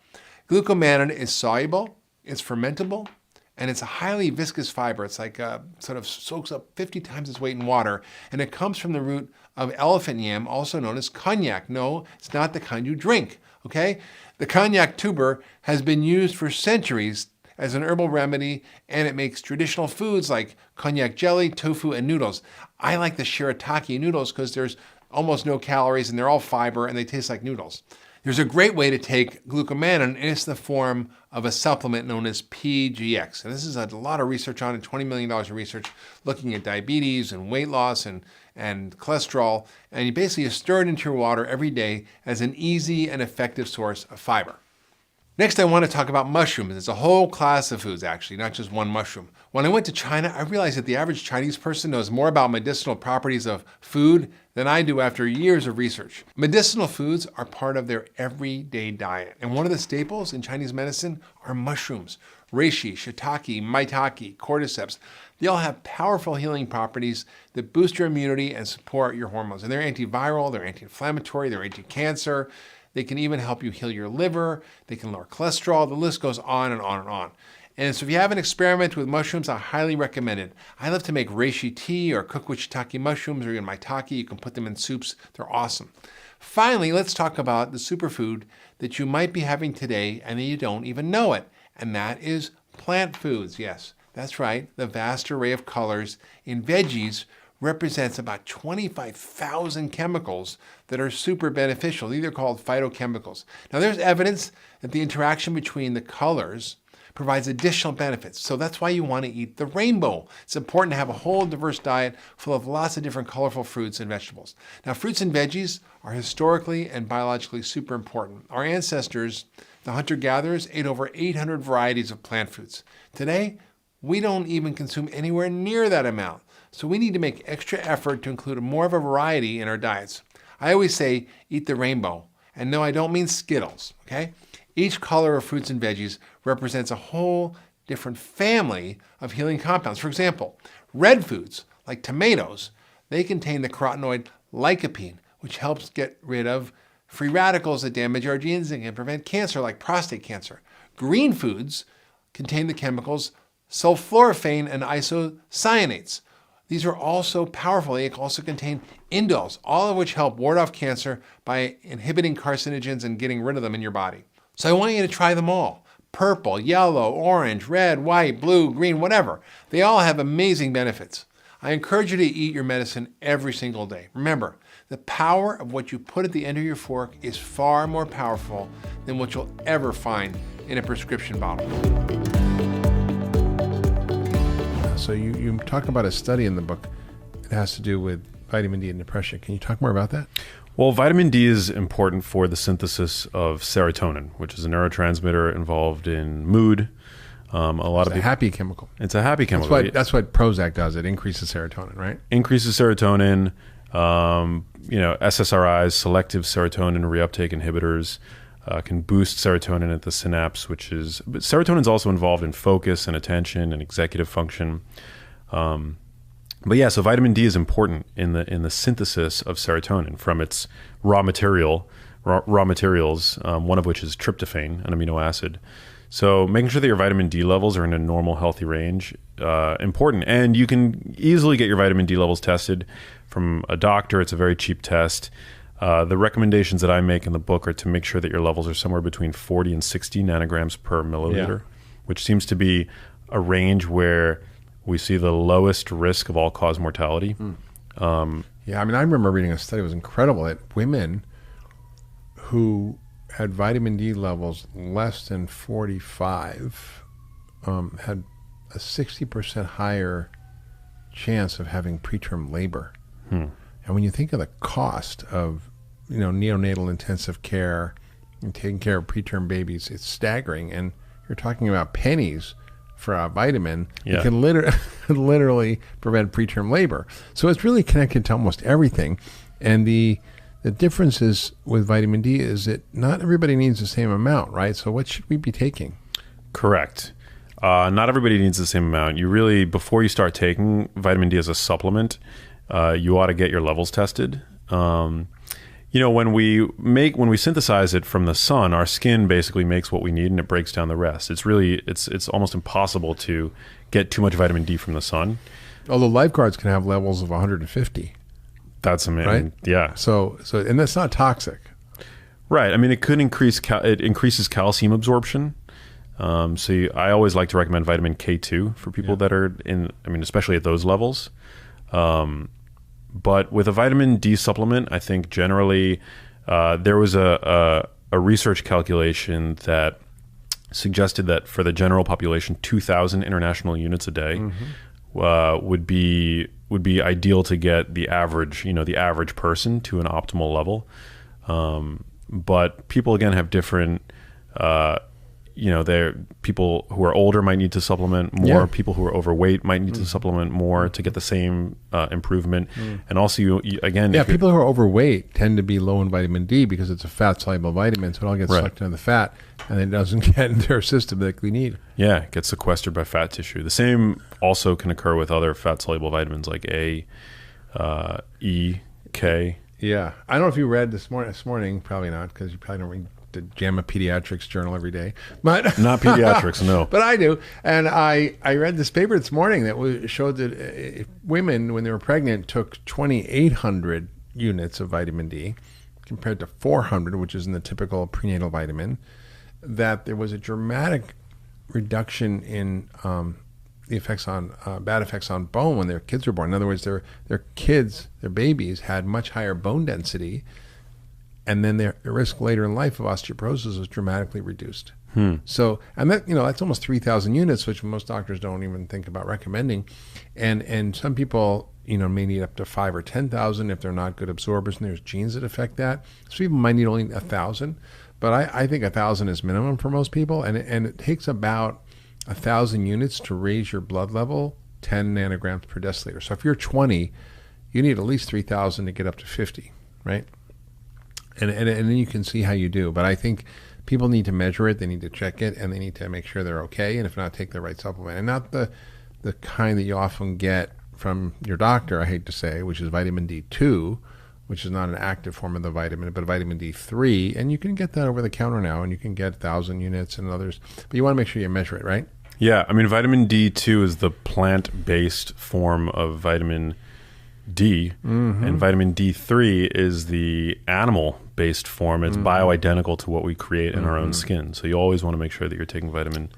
Glucomannan is soluble, it's fermentable, and it's a highly viscous fiber. It's like sort of soaks up 50 times its weight in water, and it comes from the root of elephant yam, also known as cognac. No, it's not the kind you drink, okay? The cognac tuber has been used for centuries as an herbal remedy, and it makes traditional foods like cognac jelly, tofu, and noodles. I like the shirataki noodles because there's almost no calories, and they're all fiber, and they taste like noodles. There's a great way to take glucomannan, and it's the form of a supplement known as PGX. And this is a lot of research on it, $20 million of research looking at diabetes and weight loss and cholesterol. And you basically stir it into your water every day as an easy and effective source of fiber. Next, I want to talk about mushrooms. It's a whole class of foods, actually, not just one mushroom. When I went to China, I realized that the average Chinese person knows more about medicinal properties of food than I do after years of research. Medicinal foods are part of their everyday diet, and one of the staples in Chinese medicine are mushrooms. Reishi, shiitake, maitake, cordyceps. They all have powerful healing properties that boost your immunity and support your hormones. And they're antiviral, they're anti-inflammatory, they're anti-cancer. They can even help you heal your liver. They can lower cholesterol. The list goes on and on and on. And so if you have an experiment with mushrooms, I highly recommend it. I love to make reishi tea or cook with shiitake mushrooms or even maitake. You can put them in soups. They're awesome. Finally, let's talk about the superfood that you might be having today and that you don't even know it. And that is plant foods. Yes, that's right. The vast array of colors in veggies represents about 25,000 chemicals that are super beneficial. These are called phytochemicals. Now, there's evidence that the interaction between the colors provides additional benefits. So that's why you want to eat the rainbow. It's important to have a whole diverse diet full of lots of different colorful fruits and vegetables. Now, fruits and veggies are historically and biologically super important. Our ancestors, the hunter-gatherers, ate over 800 varieties of plant foods. Today, we don't even consume anywhere near that amount. So we need to make extra effort to include more of a variety in our diets. I always say, eat the rainbow. And no, I don't mean Skittles, okay? Each color of fruits and veggies represents a whole different family of healing compounds. For example, red foods like tomatoes, they contain the carotenoid lycopene, which helps get rid of free radicals that damage our genes and can prevent cancer like prostate cancer. Green foods contain the chemicals sulforaphane and isocyanates. These are also powerful. They also contain indoles, all of which help ward off cancer by inhibiting carcinogens and getting rid of them in your body. So I want you to try them all. Purple, yellow, orange, red, white, blue, green, whatever. They all have amazing benefits. I encourage you to eat your medicine every single day. Remember, the power of what you put at the end of your fork is far more powerful than what you'll ever find in a prescription bottle. So you talk about a study in the book that has to do with vitamin D and depression. Can you talk more about that? Well, vitamin D is important for the synthesis of serotonin, which is a neurotransmitter involved in mood. It's a happy chemical. It's a happy chemical. That's what Prozac does. It increases serotonin, right? Increases serotonin. SSRIs, selective serotonin reuptake inhibitors, can boost serotonin at the synapse, but serotonin is also involved in focus and attention and executive function. So vitamin D is important in the synthesis of serotonin from its raw materials, one of which is tryptophan, an amino acid. So making sure that your vitamin D levels are in a normal, healthy range, important. And you can easily get your vitamin D levels tested from a doctor. It's a very cheap test. The recommendations that I make in the book are to make sure that your levels are somewhere between 40 and 60 nanograms per milliliter, which seems to be a range where we see the lowest risk of all-cause mortality. I remember reading a study. It was incredible that women who had vitamin D levels less than 45 had a 60% higher chance of having preterm labor. And when you think of the cost of neonatal intensive care and taking care of preterm babies, it's staggering. And you're talking about pennies for a vitamin that can literally prevent preterm labor. So it's really connected to almost everything. And the differences with vitamin D is that not everybody needs the same amount, right? So what should we be taking? Correct. Not everybody needs the same amount. You really, before you start taking vitamin D as a supplement, you ought to get your levels tested. When we synthesize it from the sun, our skin basically makes what we need and it breaks down the rest. It's almost impossible to get too much vitamin D from the sun. Although lifeguards can have levels of 150. That's amazing. Right? Yeah. So and that's not toxic. Right. I mean, it could it increases calcium absorption. I always like to recommend vitamin K2 for people that are especially at those levels. But with a vitamin D supplement, I think generally there was a research calculation that suggested that for the general population, 2,000 international units a day would be ideal to get the average person to an optimal level. But people again have different. People who are older might need to supplement more. Yeah. People who are overweight might need to supplement more to get the same improvement. And also, people who are overweight tend to be low in vitamin D because it's a fat-soluble vitamin, so it all gets sucked into the fat, and it doesn't get into their system that we need. Yeah, it gets sequestered by fat tissue. The same also can occur with other fat-soluble vitamins like A, E, K. Yeah. I don't know if you read this morning, probably not, because you probably don't read the JAMA Pediatrics journal every day, but not pediatrics, no. But I do, and I read this paper this morning that showed that women, when they were pregnant, took 2,800 units of vitamin D compared to 400, which is in the typical prenatal vitamin. That there was a dramatic reduction in the effects on bad effects on bone when their kids were born. In other words, their babies had much higher bone density. And then their risk later in life of osteoporosis was dramatically reduced. So, and that, that's almost 3,000 units, which most doctors don't even think about recommending. And some people, may need up to 5,000 or 10,000 if they're not good absorbers, and there's genes that affect that. So people might need only 1,000, but I think 1,000 is minimum for most people. And it takes about 1,000 units to raise your blood level 10 nanograms per deciliter. So if you're 20, you need at least 3,000 to get up to 50, right? and then you can see how you do. But I think people need to measure it, they need to check it, and they need to make sure they're okay, and if not, take the right supplement, and not the kind that you often get from your doctor, I hate to say, which is vitamin D2, which is not an active form of the vitamin, but vitamin D3, and you can get that over the counter now, and you can get 1,000 units and others, but you want to make sure you measure it, right? Yeah, I mean, vitamin D2 is the plant-based form of vitamin D, and vitamin D3 is the animal-based form. It's bioidentical to what we create in our own skin. So you always want to make sure that you're taking vitamin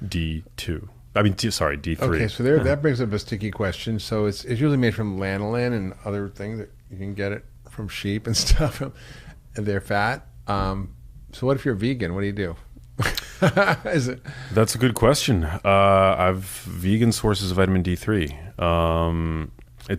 D2. I mean, D3. Okay, so that brings up a sticky question. So it's usually made from lanolin and other things that you can get it from sheep and stuff. And they're fat. So what if you're vegan? What do you do? Is it? That's a good question. I've vegan sources of vitamin D3.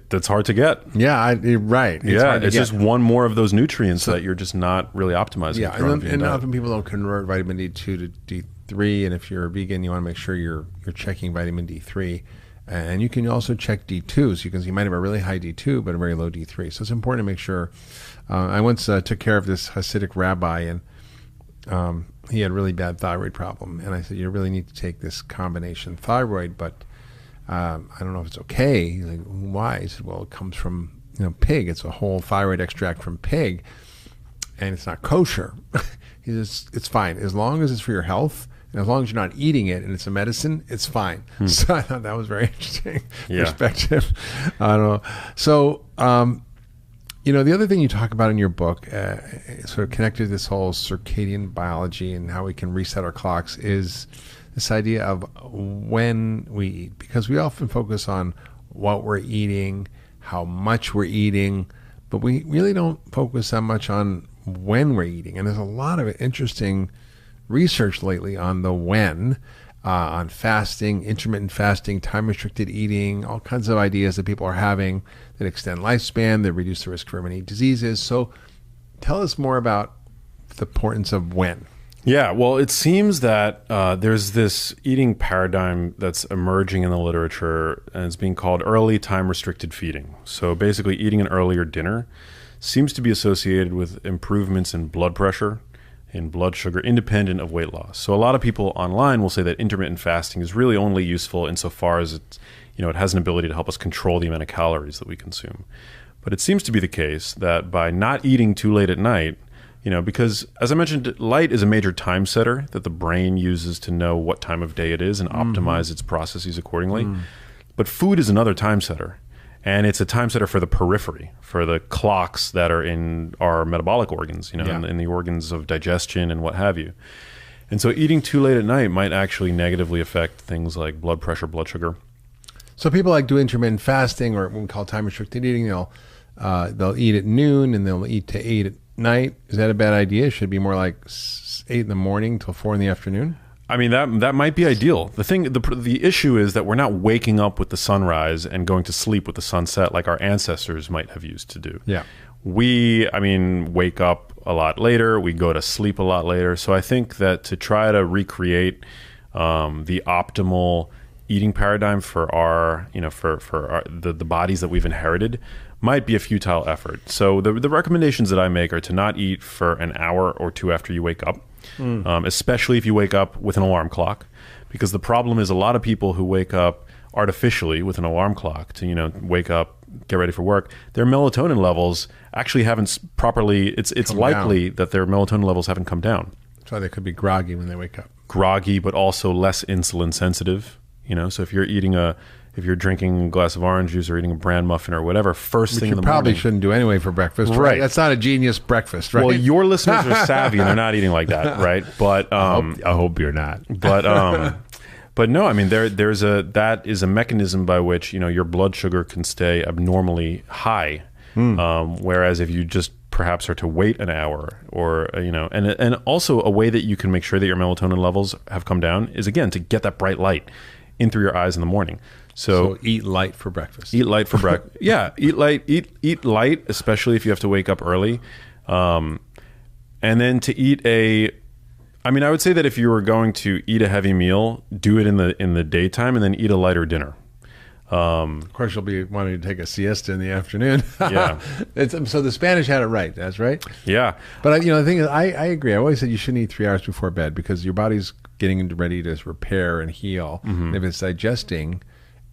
That's hard to get. Yeah, you're right. It's just one more of those nutrients that you're just not really optimizing. Yeah, and often people don't convert vitamin D2 to D3, and if you're a vegan, you want to make sure you're checking vitamin D3. And you can also check D2, so you might have a really high D2, but a very low D3. So it's important to make sure. I once took care of this Hasidic rabbi, and he had a really bad thyroid problem. And I said, you really need to take this combination thyroid, but I don't know if it's okay. He's like, why? He said, well, it comes from pig. It's a whole thyroid extract from pig, and it's not kosher. He says, it's fine. As long as it's for your health, and as long as you're not eating it and it's a medicine, it's fine. So I thought that was very interesting perspective. I don't know. So, the other thing you talk about in your book, sort of connected to this whole circadian biology and how we can reset our clocks, is this idea of when we eat. Because we often focus on what we're eating, how much we're eating, but we really don't focus that much on when we're eating. And there's a lot of interesting research lately on the when, on fasting, intermittent fasting, time-restricted eating, all kinds of ideas that people are having that extend lifespan, that reduce the risk for many diseases. So tell us more about the importance of when. Yeah, well, it seems that there's this eating paradigm that's emerging in the literature, and it's being called early time-restricted feeding. So basically, eating an earlier dinner seems to be associated with improvements in blood pressure, in blood sugar, independent of weight loss. So a lot of people online will say that intermittent fasting is really only useful insofar as it has an ability to help us control the amount of calories that we consume. But it seems to be the case that by not eating too late at night, because as I mentioned, light is a major time setter that the brain uses to know what time of day it is and optimize its processes accordingly. But food is another time setter. And it's a time setter for the periphery, for the clocks that are in our metabolic organs, in the organs of digestion and what have you. And so eating too late at night might actually negatively affect things like blood pressure, blood sugar. So people like do intermittent fasting, or what we call time-restricted eating. They'll eat at noon and they'll eat to 8 at night. Is that a bad idea? Should it be more like 8 in the morning till 4 in the afternoon? I mean, that might be ideal. The issue is that we're not waking up with the sunrise and going to sleep with the sunset like our ancestors might have used to do. Yeah. We wake up a lot later. We go to sleep a lot later. So I think that to try to recreate the optimal eating paradigm for our, the bodies that we've inherited might be a futile effort. So the recommendations that I make are to not eat for an hour or two after you wake up. Especially if you wake up with an alarm clock, because the problem is a lot of people who wake up artificially with an alarm clock to wake up, get ready for work, their melatonin levels actually haven't properly. It's likely that their melatonin levels haven't come down. That's why they could be groggy when they wake up. Groggy, but also less insulin sensitive. So if you're drinking a glass of orange juice or eating a bran muffin or whatever, first thing in the morning. You probably shouldn't do anyway for breakfast, right? That's not a genius breakfast, right? Well, your listeners are savvy and they're not eating like that, right? But I hope you're not. But no, I mean that is a mechanism by which your blood sugar can stay abnormally high, whereas if you just perhaps are to wait an hour or and also a way that you can make sure that your melatonin levels have come down is again to get that bright light in through your eyes in the morning. So eat light for breakfast. Eat light for breakfast. Yeah, eat light, especially if you have to wake up early. And then to eat I would say that if you were going to eat a heavy meal, do it in the daytime and then eat a lighter dinner. Of course, you'll be wanting to take a siesta in the afternoon. Yeah. So the Spanish had it right. That's right. Yeah. But the thing is, I agree. I always said you shouldn't eat 3 hours before bed because your body's getting ready to repair and heal. And if it's digesting,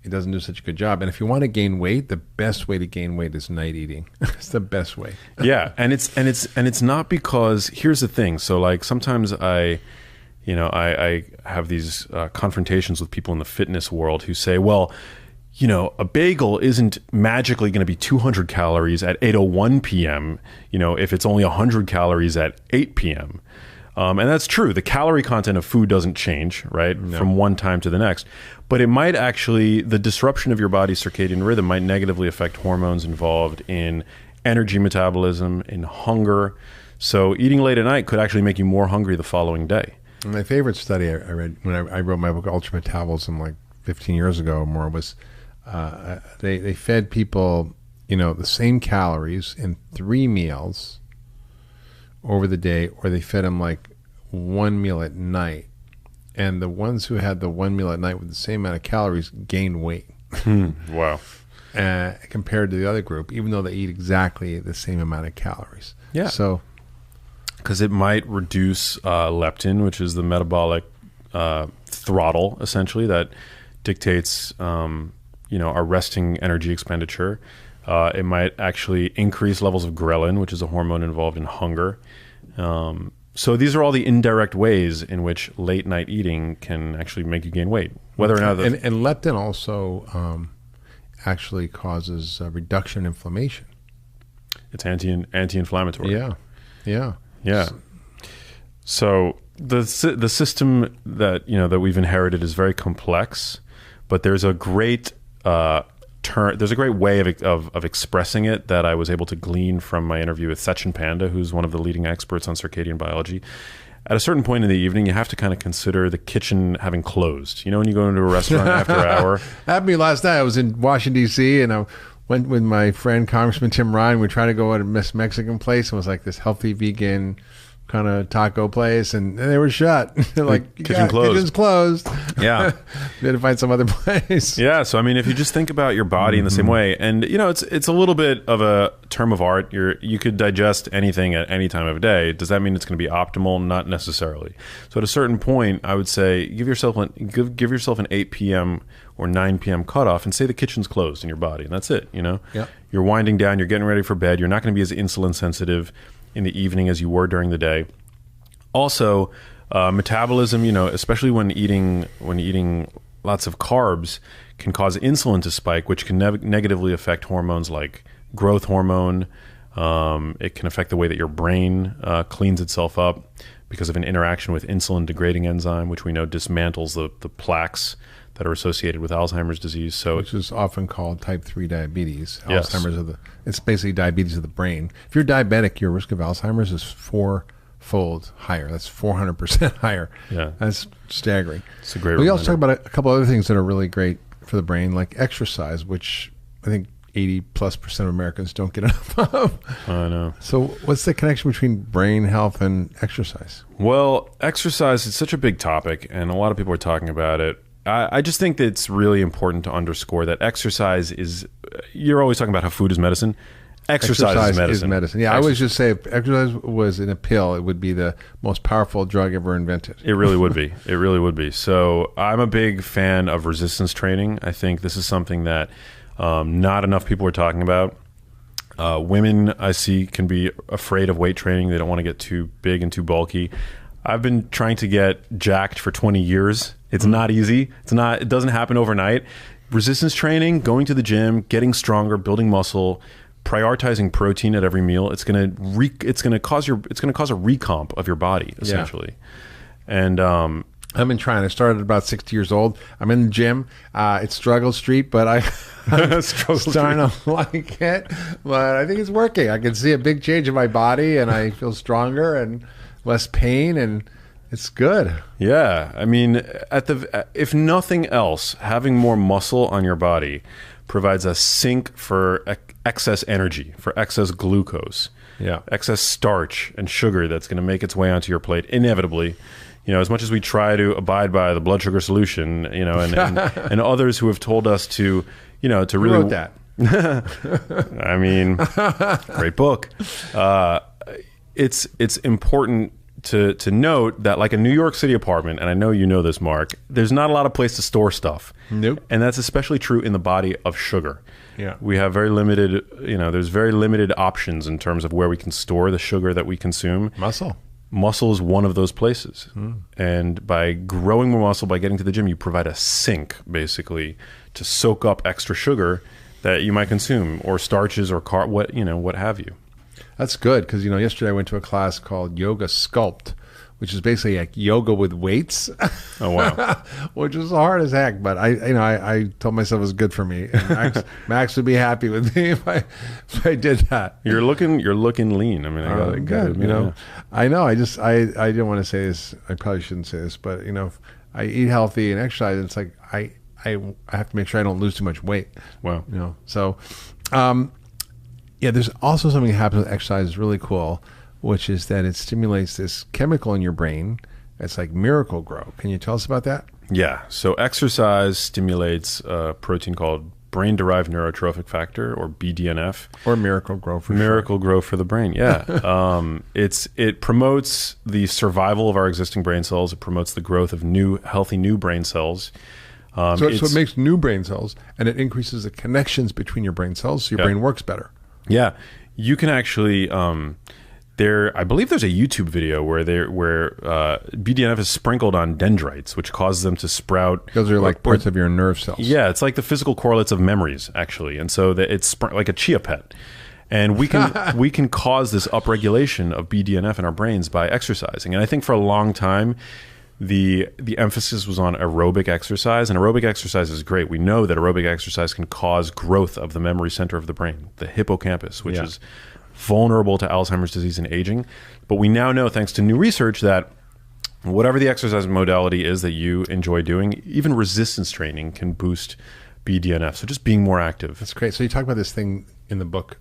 it doesn't do such a good job. And if you want to gain weight, the best way to gain weight is night eating. It's the best way. Yeah, and it's not because, here's the thing. So like sometimes I have these confrontations with people in the fitness world who say, well, a bagel isn't magically going to be 200 calories at 8:01 p.m. If it's only 100 calories at 8 p.m. And that's true. The calorie content of food doesn't change, right, from one time to the next. But it might actually, the disruption of your body's circadian rhythm might negatively affect hormones involved in energy metabolism, in hunger. So eating late at night could actually make you more hungry the following day. My favorite study I read when I wrote my book, Ultra Metabolism, like 15 years ago or more, was they fed people, the same calories in 3 meals over the day, or they fed them like 1 meal at night. And the ones who had the 1 meal at night with the same amount of calories gained weight. Wow. Compared to the other group, even though they eat exactly the same amount of calories. Yeah. So, because it might reduce leptin, which is the metabolic throttle, essentially, that dictates our resting energy expenditure. It might actually increase levels of ghrelin, which is a hormone involved in hunger. So these are all the indirect ways in which late night eating can actually make you gain weight. Whether or not and leptin also actually causes a reduction in inflammation. It's anti-inflammatory. Yeah. So the system that that we've inherited is very complex, but there's a great there's a great way of expressing it that I was able to glean from my interview with Sechin Panda, who's one of the leading experts on circadian biology. At a certain point in the evening, you have to kind of consider the kitchen having closed. When you go into a restaurant after hour. Happened to me last night. I was in Washington, D.C., and I went with my friend Congressman Tim Ryan. We tried to go at a Mexican place. It was like this healthy vegan kind of taco place, and they were shut. Like, kitchen's closed. Yeah. We had to find some other place. Yeah. So, I mean, if you just think about your body in the same way, and, it's a little bit of a term of art. You could digest anything at any time of day. Does that mean it's going to be optimal? Not necessarily. So at a certain point, I would say give yourself an 8 p.m. or 9 p.m. cutoff and say the kitchen's closed in your body, and that's it. Yep. You're winding down. You're getting ready for bed. You're not going to be as insulin sensitive in the evening as you were during the day. Also, metabolism, especially when eating lots of carbs, can cause insulin to spike, which can negatively affect hormones like growth hormone. It can affect the way that your brain cleans itself up because of an interaction with insulin degrading enzyme, which we know dismantles the plaques that are associated with Alzheimer's disease. So, which is often called type 3 diabetes. Yes. Alzheimer's it's basically diabetes of the brain. If you're diabetic, your risk of Alzheimer's is 4-fold higher. That's 400% higher. Yeah. That's staggering. It's a great We reminder. also talk about a couple other things that are really great for the brain, like exercise, which I think 80+% of Americans don't get enough of. I know. So what's the connection between brain health and exercise? Well, exercise is such a big topic, and a lot of people are talking about it. I just think that it's really important to underscore that exercise is, you're always talking about how food is medicine. Exercise is medicine. Yeah, I always just say if exercise was in a pill, it would be the most powerful drug ever invented. It really would be. It really would be. So I'm a big fan of resistance training. I think this is something that not enough people are talking about. Women, I see, can be afraid of weight training. They don't want to get too big and too bulky. I've been trying to get jacked for 20 years. It's not easy. It doesn't happen overnight. Resistance training, going to the gym, getting stronger, building muscle, prioritizing protein at every meal. It's gonna cause a recomp of your body, essentially. Yeah. And I've been trying. I started at about 60 years old. I'm in the gym. It's struggle street, but I'm starting to like it. But I think it's working. I can see a big change in my body, and I feel stronger and less pain, and it's good. Yeah, I mean, if nothing else, having more muscle on your body provides a sink for excess energy, for excess glucose, excess starch and sugar that's going to make its way onto your plate inevitably. as much as we try to abide by the blood sugar solution, and others who have told us to, to really wrote that. I mean, great book. It's important to note that, like a New York City apartment, and I know you know this, Mark, there's not a lot of place to store stuff. Nope. And that's especially true in the body of sugar. Yeah. We have very limited, there's very limited options in terms of where we can store the sugar that we consume. Muscle is one of those places. And by growing more muscle, by getting to the gym, you provide a sink, basically, to soak up extra sugar that you might consume, or starches, or what have you. That's good, because yesterday I went to a class called Yoga Sculpt, which is basically like yoga with weights. Oh wow! Which was hard as heck, but I told myself it was good for me. And Max would be happy with me if I did that. You're looking lean. I mean, I gotta good. admit, yeah. I know. I didn't want to say this. I probably shouldn't say this, but I eat healthy and exercise. And it's like I have to make sure I don't lose too much weight. Wow. So. Yeah, there's also something that happens with exercise that's really cool, which is that it stimulates this chemical in your brain. It's like miracle grow. Can you tell us about that? Yeah. So exercise stimulates a protein called brain-derived neurotrophic factor, or BDNF. Or miracle grow for Miracle grow for the brain, yeah. It promotes the survival of our existing brain cells. It promotes the growth of healthy new brain cells. So it makes new brain cells, and it increases the connections between your brain cells, so your brain works better. Yeah, you can actually. I believe there's a YouTube video where BDNF is sprinkled on dendrites, which causes them to sprout. Those are like parts of your nerve cells. Yeah, it's like the physical correlates of memories, actually, and so it's like a chia pet. And we can cause this upregulation of BDNF in our brains by exercising. And I think for a long time, the emphasis was on aerobic exercise, and aerobic exercise is great. We know that aerobic exercise can cause growth of the memory center of the brain, the hippocampus, which is vulnerable to Alzheimer's disease and aging. But we now know, thanks to new research, that whatever the exercise modality is that you enjoy doing, even resistance training can boost BDNF. So just being more active. That's great. So you talk about this thing in the book,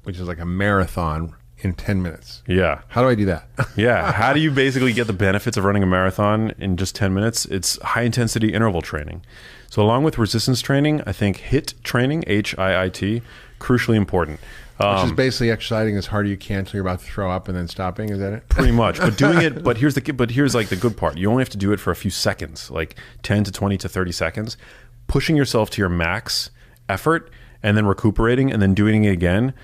which is like a marathon in 10 minutes. Yeah. How do I do that? Yeah. How do you basically get the benefits of running a marathon in just 10 minutes? It's high intensity interval training. So along with resistance training, I think HIIT training, HIIT, crucially important. Which is basically exercising as hard as you can until you're about to throw up and then stopping. Is that it? Pretty much. But doing it, but here's like the good part. You only have to do it for a few seconds, like 10 to 20 to 30 seconds, pushing yourself to your max effort and then recuperating and then doing it again.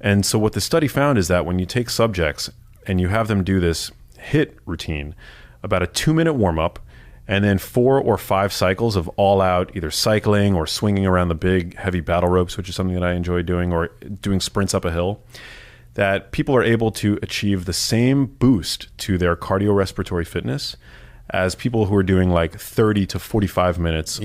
And so what the study found is that when you take subjects and you have them do this HIIT routine, about a 2-minute warm-up, and then 4 or 5 cycles of all-out either cycling or swinging around the big, heavy battle ropes, which is something that I enjoy doing, or doing sprints up a hill, that people are able to achieve the same boost to their cardiorespiratory fitness as people who are doing like 30 to 45 minutes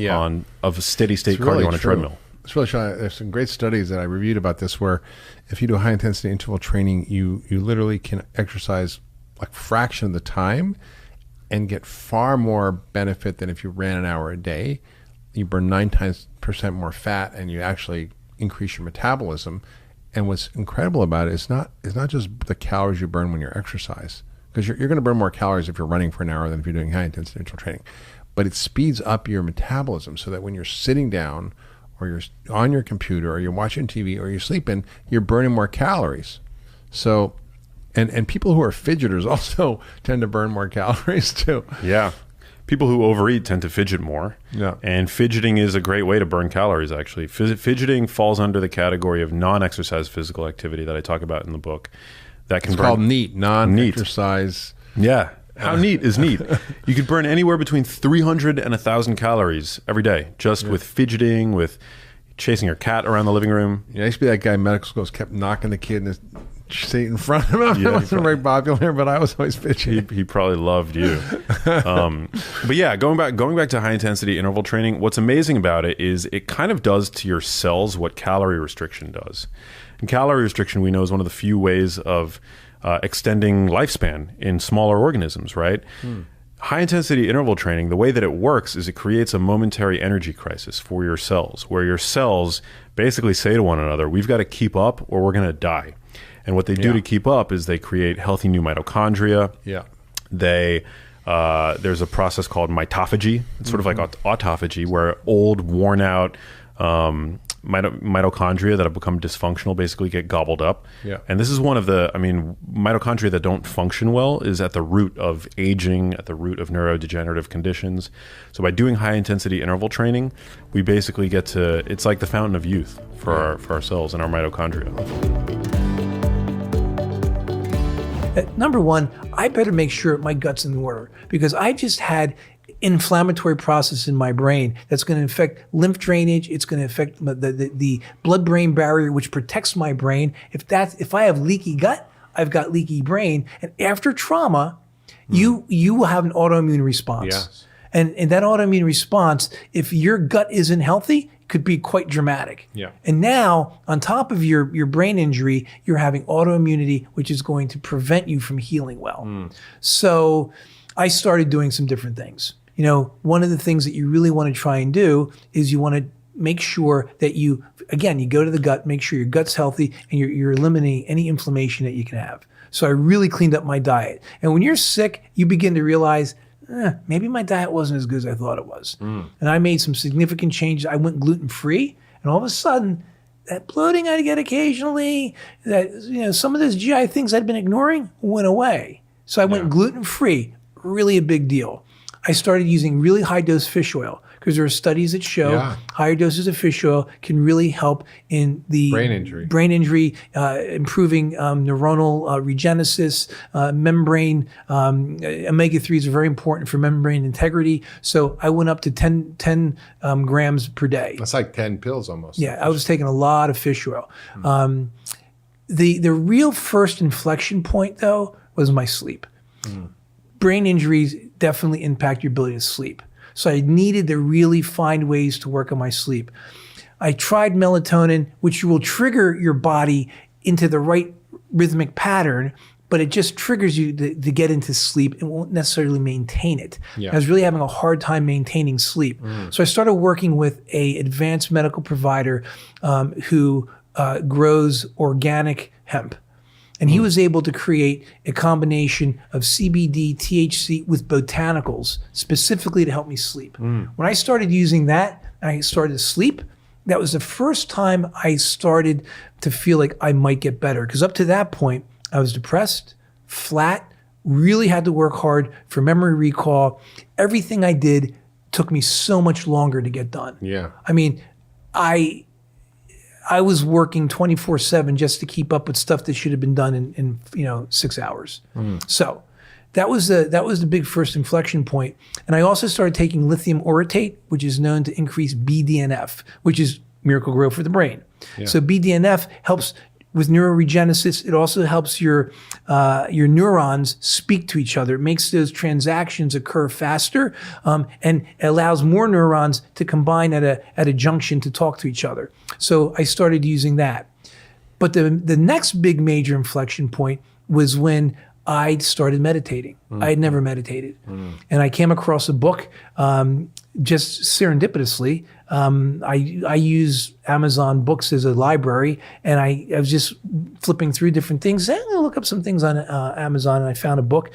of steady-state cardio on a treadmill. It's really shocking. There's some great studies that I reviewed about this, where if you do high intensity interval training, you literally can exercise like a fraction of the time and get far more benefit than if you ran an hour a day. You burn 9% more fat, and you actually increase your metabolism. And what's incredible about it is it's not just the calories you burn when you exercise, because you're going to burn more calories if you're running for an hour than if you're doing high intensity interval training. But it speeds up your metabolism so that when you're sitting down, or you're on your computer, or you're watching TV, or you're sleeping, you're burning more calories. So, and people who are fidgeters also tend to burn more calories too. Yeah. People who overeat tend to fidget more. Yeah. And fidgeting is a great way to burn calories, actually. Fidgeting falls under the category of non-exercise physical activity that I talk about in the book. That can It's called NEAT, non-exercise. Yeah. How neat is neat? You could burn anywhere between 300 and 1,000 calories every day just with fidgeting, with chasing your cat around the living room. Yeah, I used to be that guy in medical school who kept knocking the kid in his seat in front of him. Yeah, I wasn't very popular, but I was always fidgeting. He probably loved you. But yeah, going back to high intensity interval training, what's amazing about it is it kind of does to your cells what calorie restriction does. And calorie restriction, we know, is one of the few ways of extending lifespan in smaller organisms, right? High intensity interval training, the way that it works is it creates a momentary energy crisis for your cells, where your cells basically say to one another, we've got to keep up or we're going to die. And what they do to keep up is they create healthy new mitochondria. Yeah. There's a process called mitophagy. It's sort of like autophagy, where old, worn out mitochondria that have become dysfunctional basically get gobbled up. Yeah. And this is one of the, mitochondria that don't function well is at the root of aging, at the root of neurodegenerative conditions. So by doing high intensity interval training, we basically get to, it's like the fountain of youth for our cells and our mitochondria. Number one, I better make sure my gut's in order, because I just had inflammatory process in my brain that's going to affect lymph drainage. It's going to affect the blood-brain barrier, which protects my brain. If I have leaky gut, I've got leaky brain. And after trauma, you will have an autoimmune response. Yes. And that autoimmune response, if your gut isn't healthy, could be quite dramatic. Yeah. And now, on top of your brain injury, you're having autoimmunity, which is going to prevent you from healing well. So I started doing some different things. One of the things that you really want to try and do is you want to make sure that you go to the gut, make sure your gut's healthy, and you're eliminating any inflammation that you can have. So I really cleaned up my diet. And when you're sick, you begin to realize, maybe my diet wasn't as good as I thought it was. And I made some significant changes. I went gluten-free, and all of a sudden, that bloating I'd get occasionally, that some of those GI things I'd been ignoring went away. So I went gluten-free, really a big deal. I started using really high-dose fish oil, because there are studies that show higher doses of fish oil can really help in the brain injury, improving neuronal regenesis, membrane. Omega-3s are very important for membrane integrity. So I went up to 10 grams per day. That's like 10 pills almost. Yeah, I was taking a lot of fish oil. The real first inflection point, though, was my sleep. Brain injuries definitely impact your ability to sleep. So I needed to really find ways to work on my sleep. I tried melatonin, which will trigger your body into the right rhythmic pattern, but it just triggers you to get into sleep and won't necessarily maintain it. I was really having a hard time maintaining sleep. So I started working with an advanced medical provider who grows organic hemp. And he was able to create a combination of CBD, THC with botanicals specifically to help me sleep. When I started using that, I started to sleep. That was the first time I started to feel like I might get better. Because up to that point, I was depressed, flat, really had to work hard for memory recall. Everything I did took me so much longer to get done. Yeah. I was working 24/7 just to keep up with stuff that should have been done in 6 hours. So that was the big first inflection point. And I also started taking lithium orotate, which is known to increase BDNF, which is Miracle-Gro for the brain. So BDNF helps with neuroregenesis. It also helps your neurons speak to each other. It makes those transactions occur faster, and allows more neurons to combine at a junction to talk to each other. So I started using that. But the next big major inflection point was when I started meditating. I had never meditated. And I came across a book just serendipitously. I use Amazon Books as a library, and I was just flipping through different things. I'm going to look up some things on Amazon, and I found a book.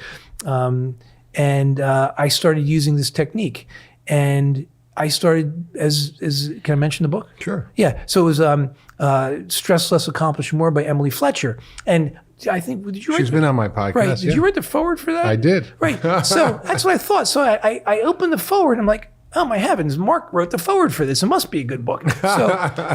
And I started using this technique. And I started can I mention the book? Sure. Yeah. So it was Stress Less, Accomplish More by Emily Fletcher. And I think, did you write She's been on my podcast. Right. Did you write the forward for that? I did. Right. So that's what I thought. So I opened the forward. And I'm like, oh my heavens, Mark wrote the forward for this. It must be a good book.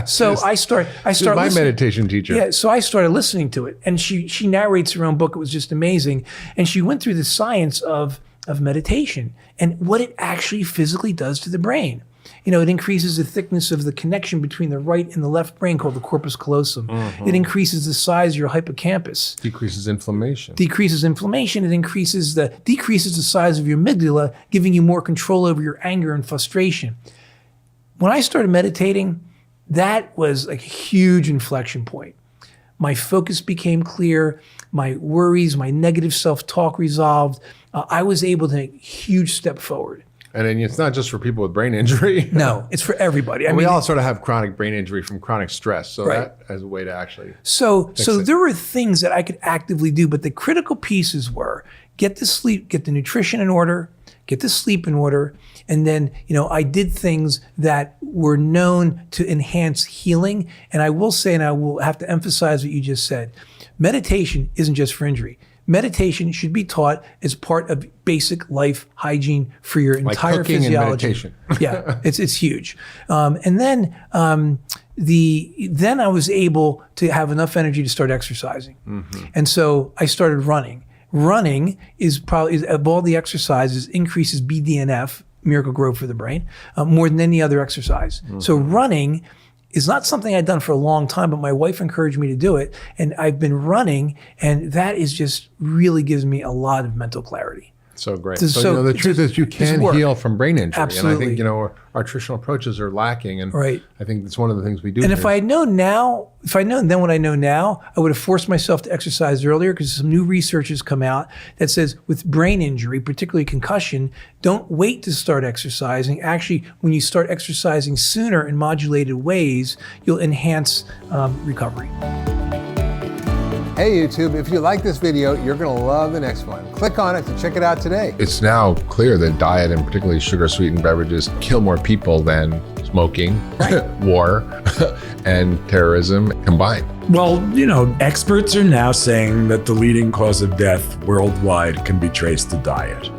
So I start She's my listening. meditation teacher. Yeah, so I started listening to it, and she narrates her own book. It was just amazing, and she went through the science of meditation and what it actually physically does to the brain. It increases the thickness of the connection between the right and the left brain, called the corpus callosum. It increases the size of your hippocampus. Decreases inflammation. Decreases inflammation. It decreases the size of your amygdala, giving you more control over your anger and frustration. When I started meditating, that was like a huge inflection point. My focus became clear. My worries, my negative self-talk resolved. I was able to take a huge step forward. And then it's not just for people with brain injury. No, it's for everybody. I we mean, all sort of have chronic brain injury from chronic stress. So Right. that as a way to actually. So it. there were things that I could actively do, but the critical pieces were get the sleep, get the nutrition in order, get the sleep in order. And then, I did things that were known to enhance healing. And I will say, and I will have to emphasize what you just said, meditation isn't just for injury. Meditation should be taught as part of basic life hygiene for your entire cooking and physiology. meditation. Yeah, it's huge. And then then I was able to have enough energy to start exercising, and so I started running. Running is probably of all the exercises increases BDNF, miracle growth for the brain, more than any other exercise. So running is not something I'd done for a long time, but my wife encouraged me to do it. And I've been running, and that is just really gives me a lot of mental clarity. So great. So- So, the truth is you can work. heal from brain injury. Absolutely. And I think, our traditional approaches are lacking. And Right. I think that's one of the things we do. And here. if I had known then what I know now, I would have forced myself to exercise earlier, because some new research has come out that says with brain injury, particularly concussion, don't wait to start exercising. Actually, when you start exercising sooner in modulated ways, you'll enhance recovery. Hey YouTube, if you like this video, you're going to love the next one. Click on it to check it out today. It's now clear that diet and particularly sugar-sweetened beverages kill more people than smoking, war, and terrorism combined. Well, experts are now saying that the leading cause of death worldwide can be traced to diet.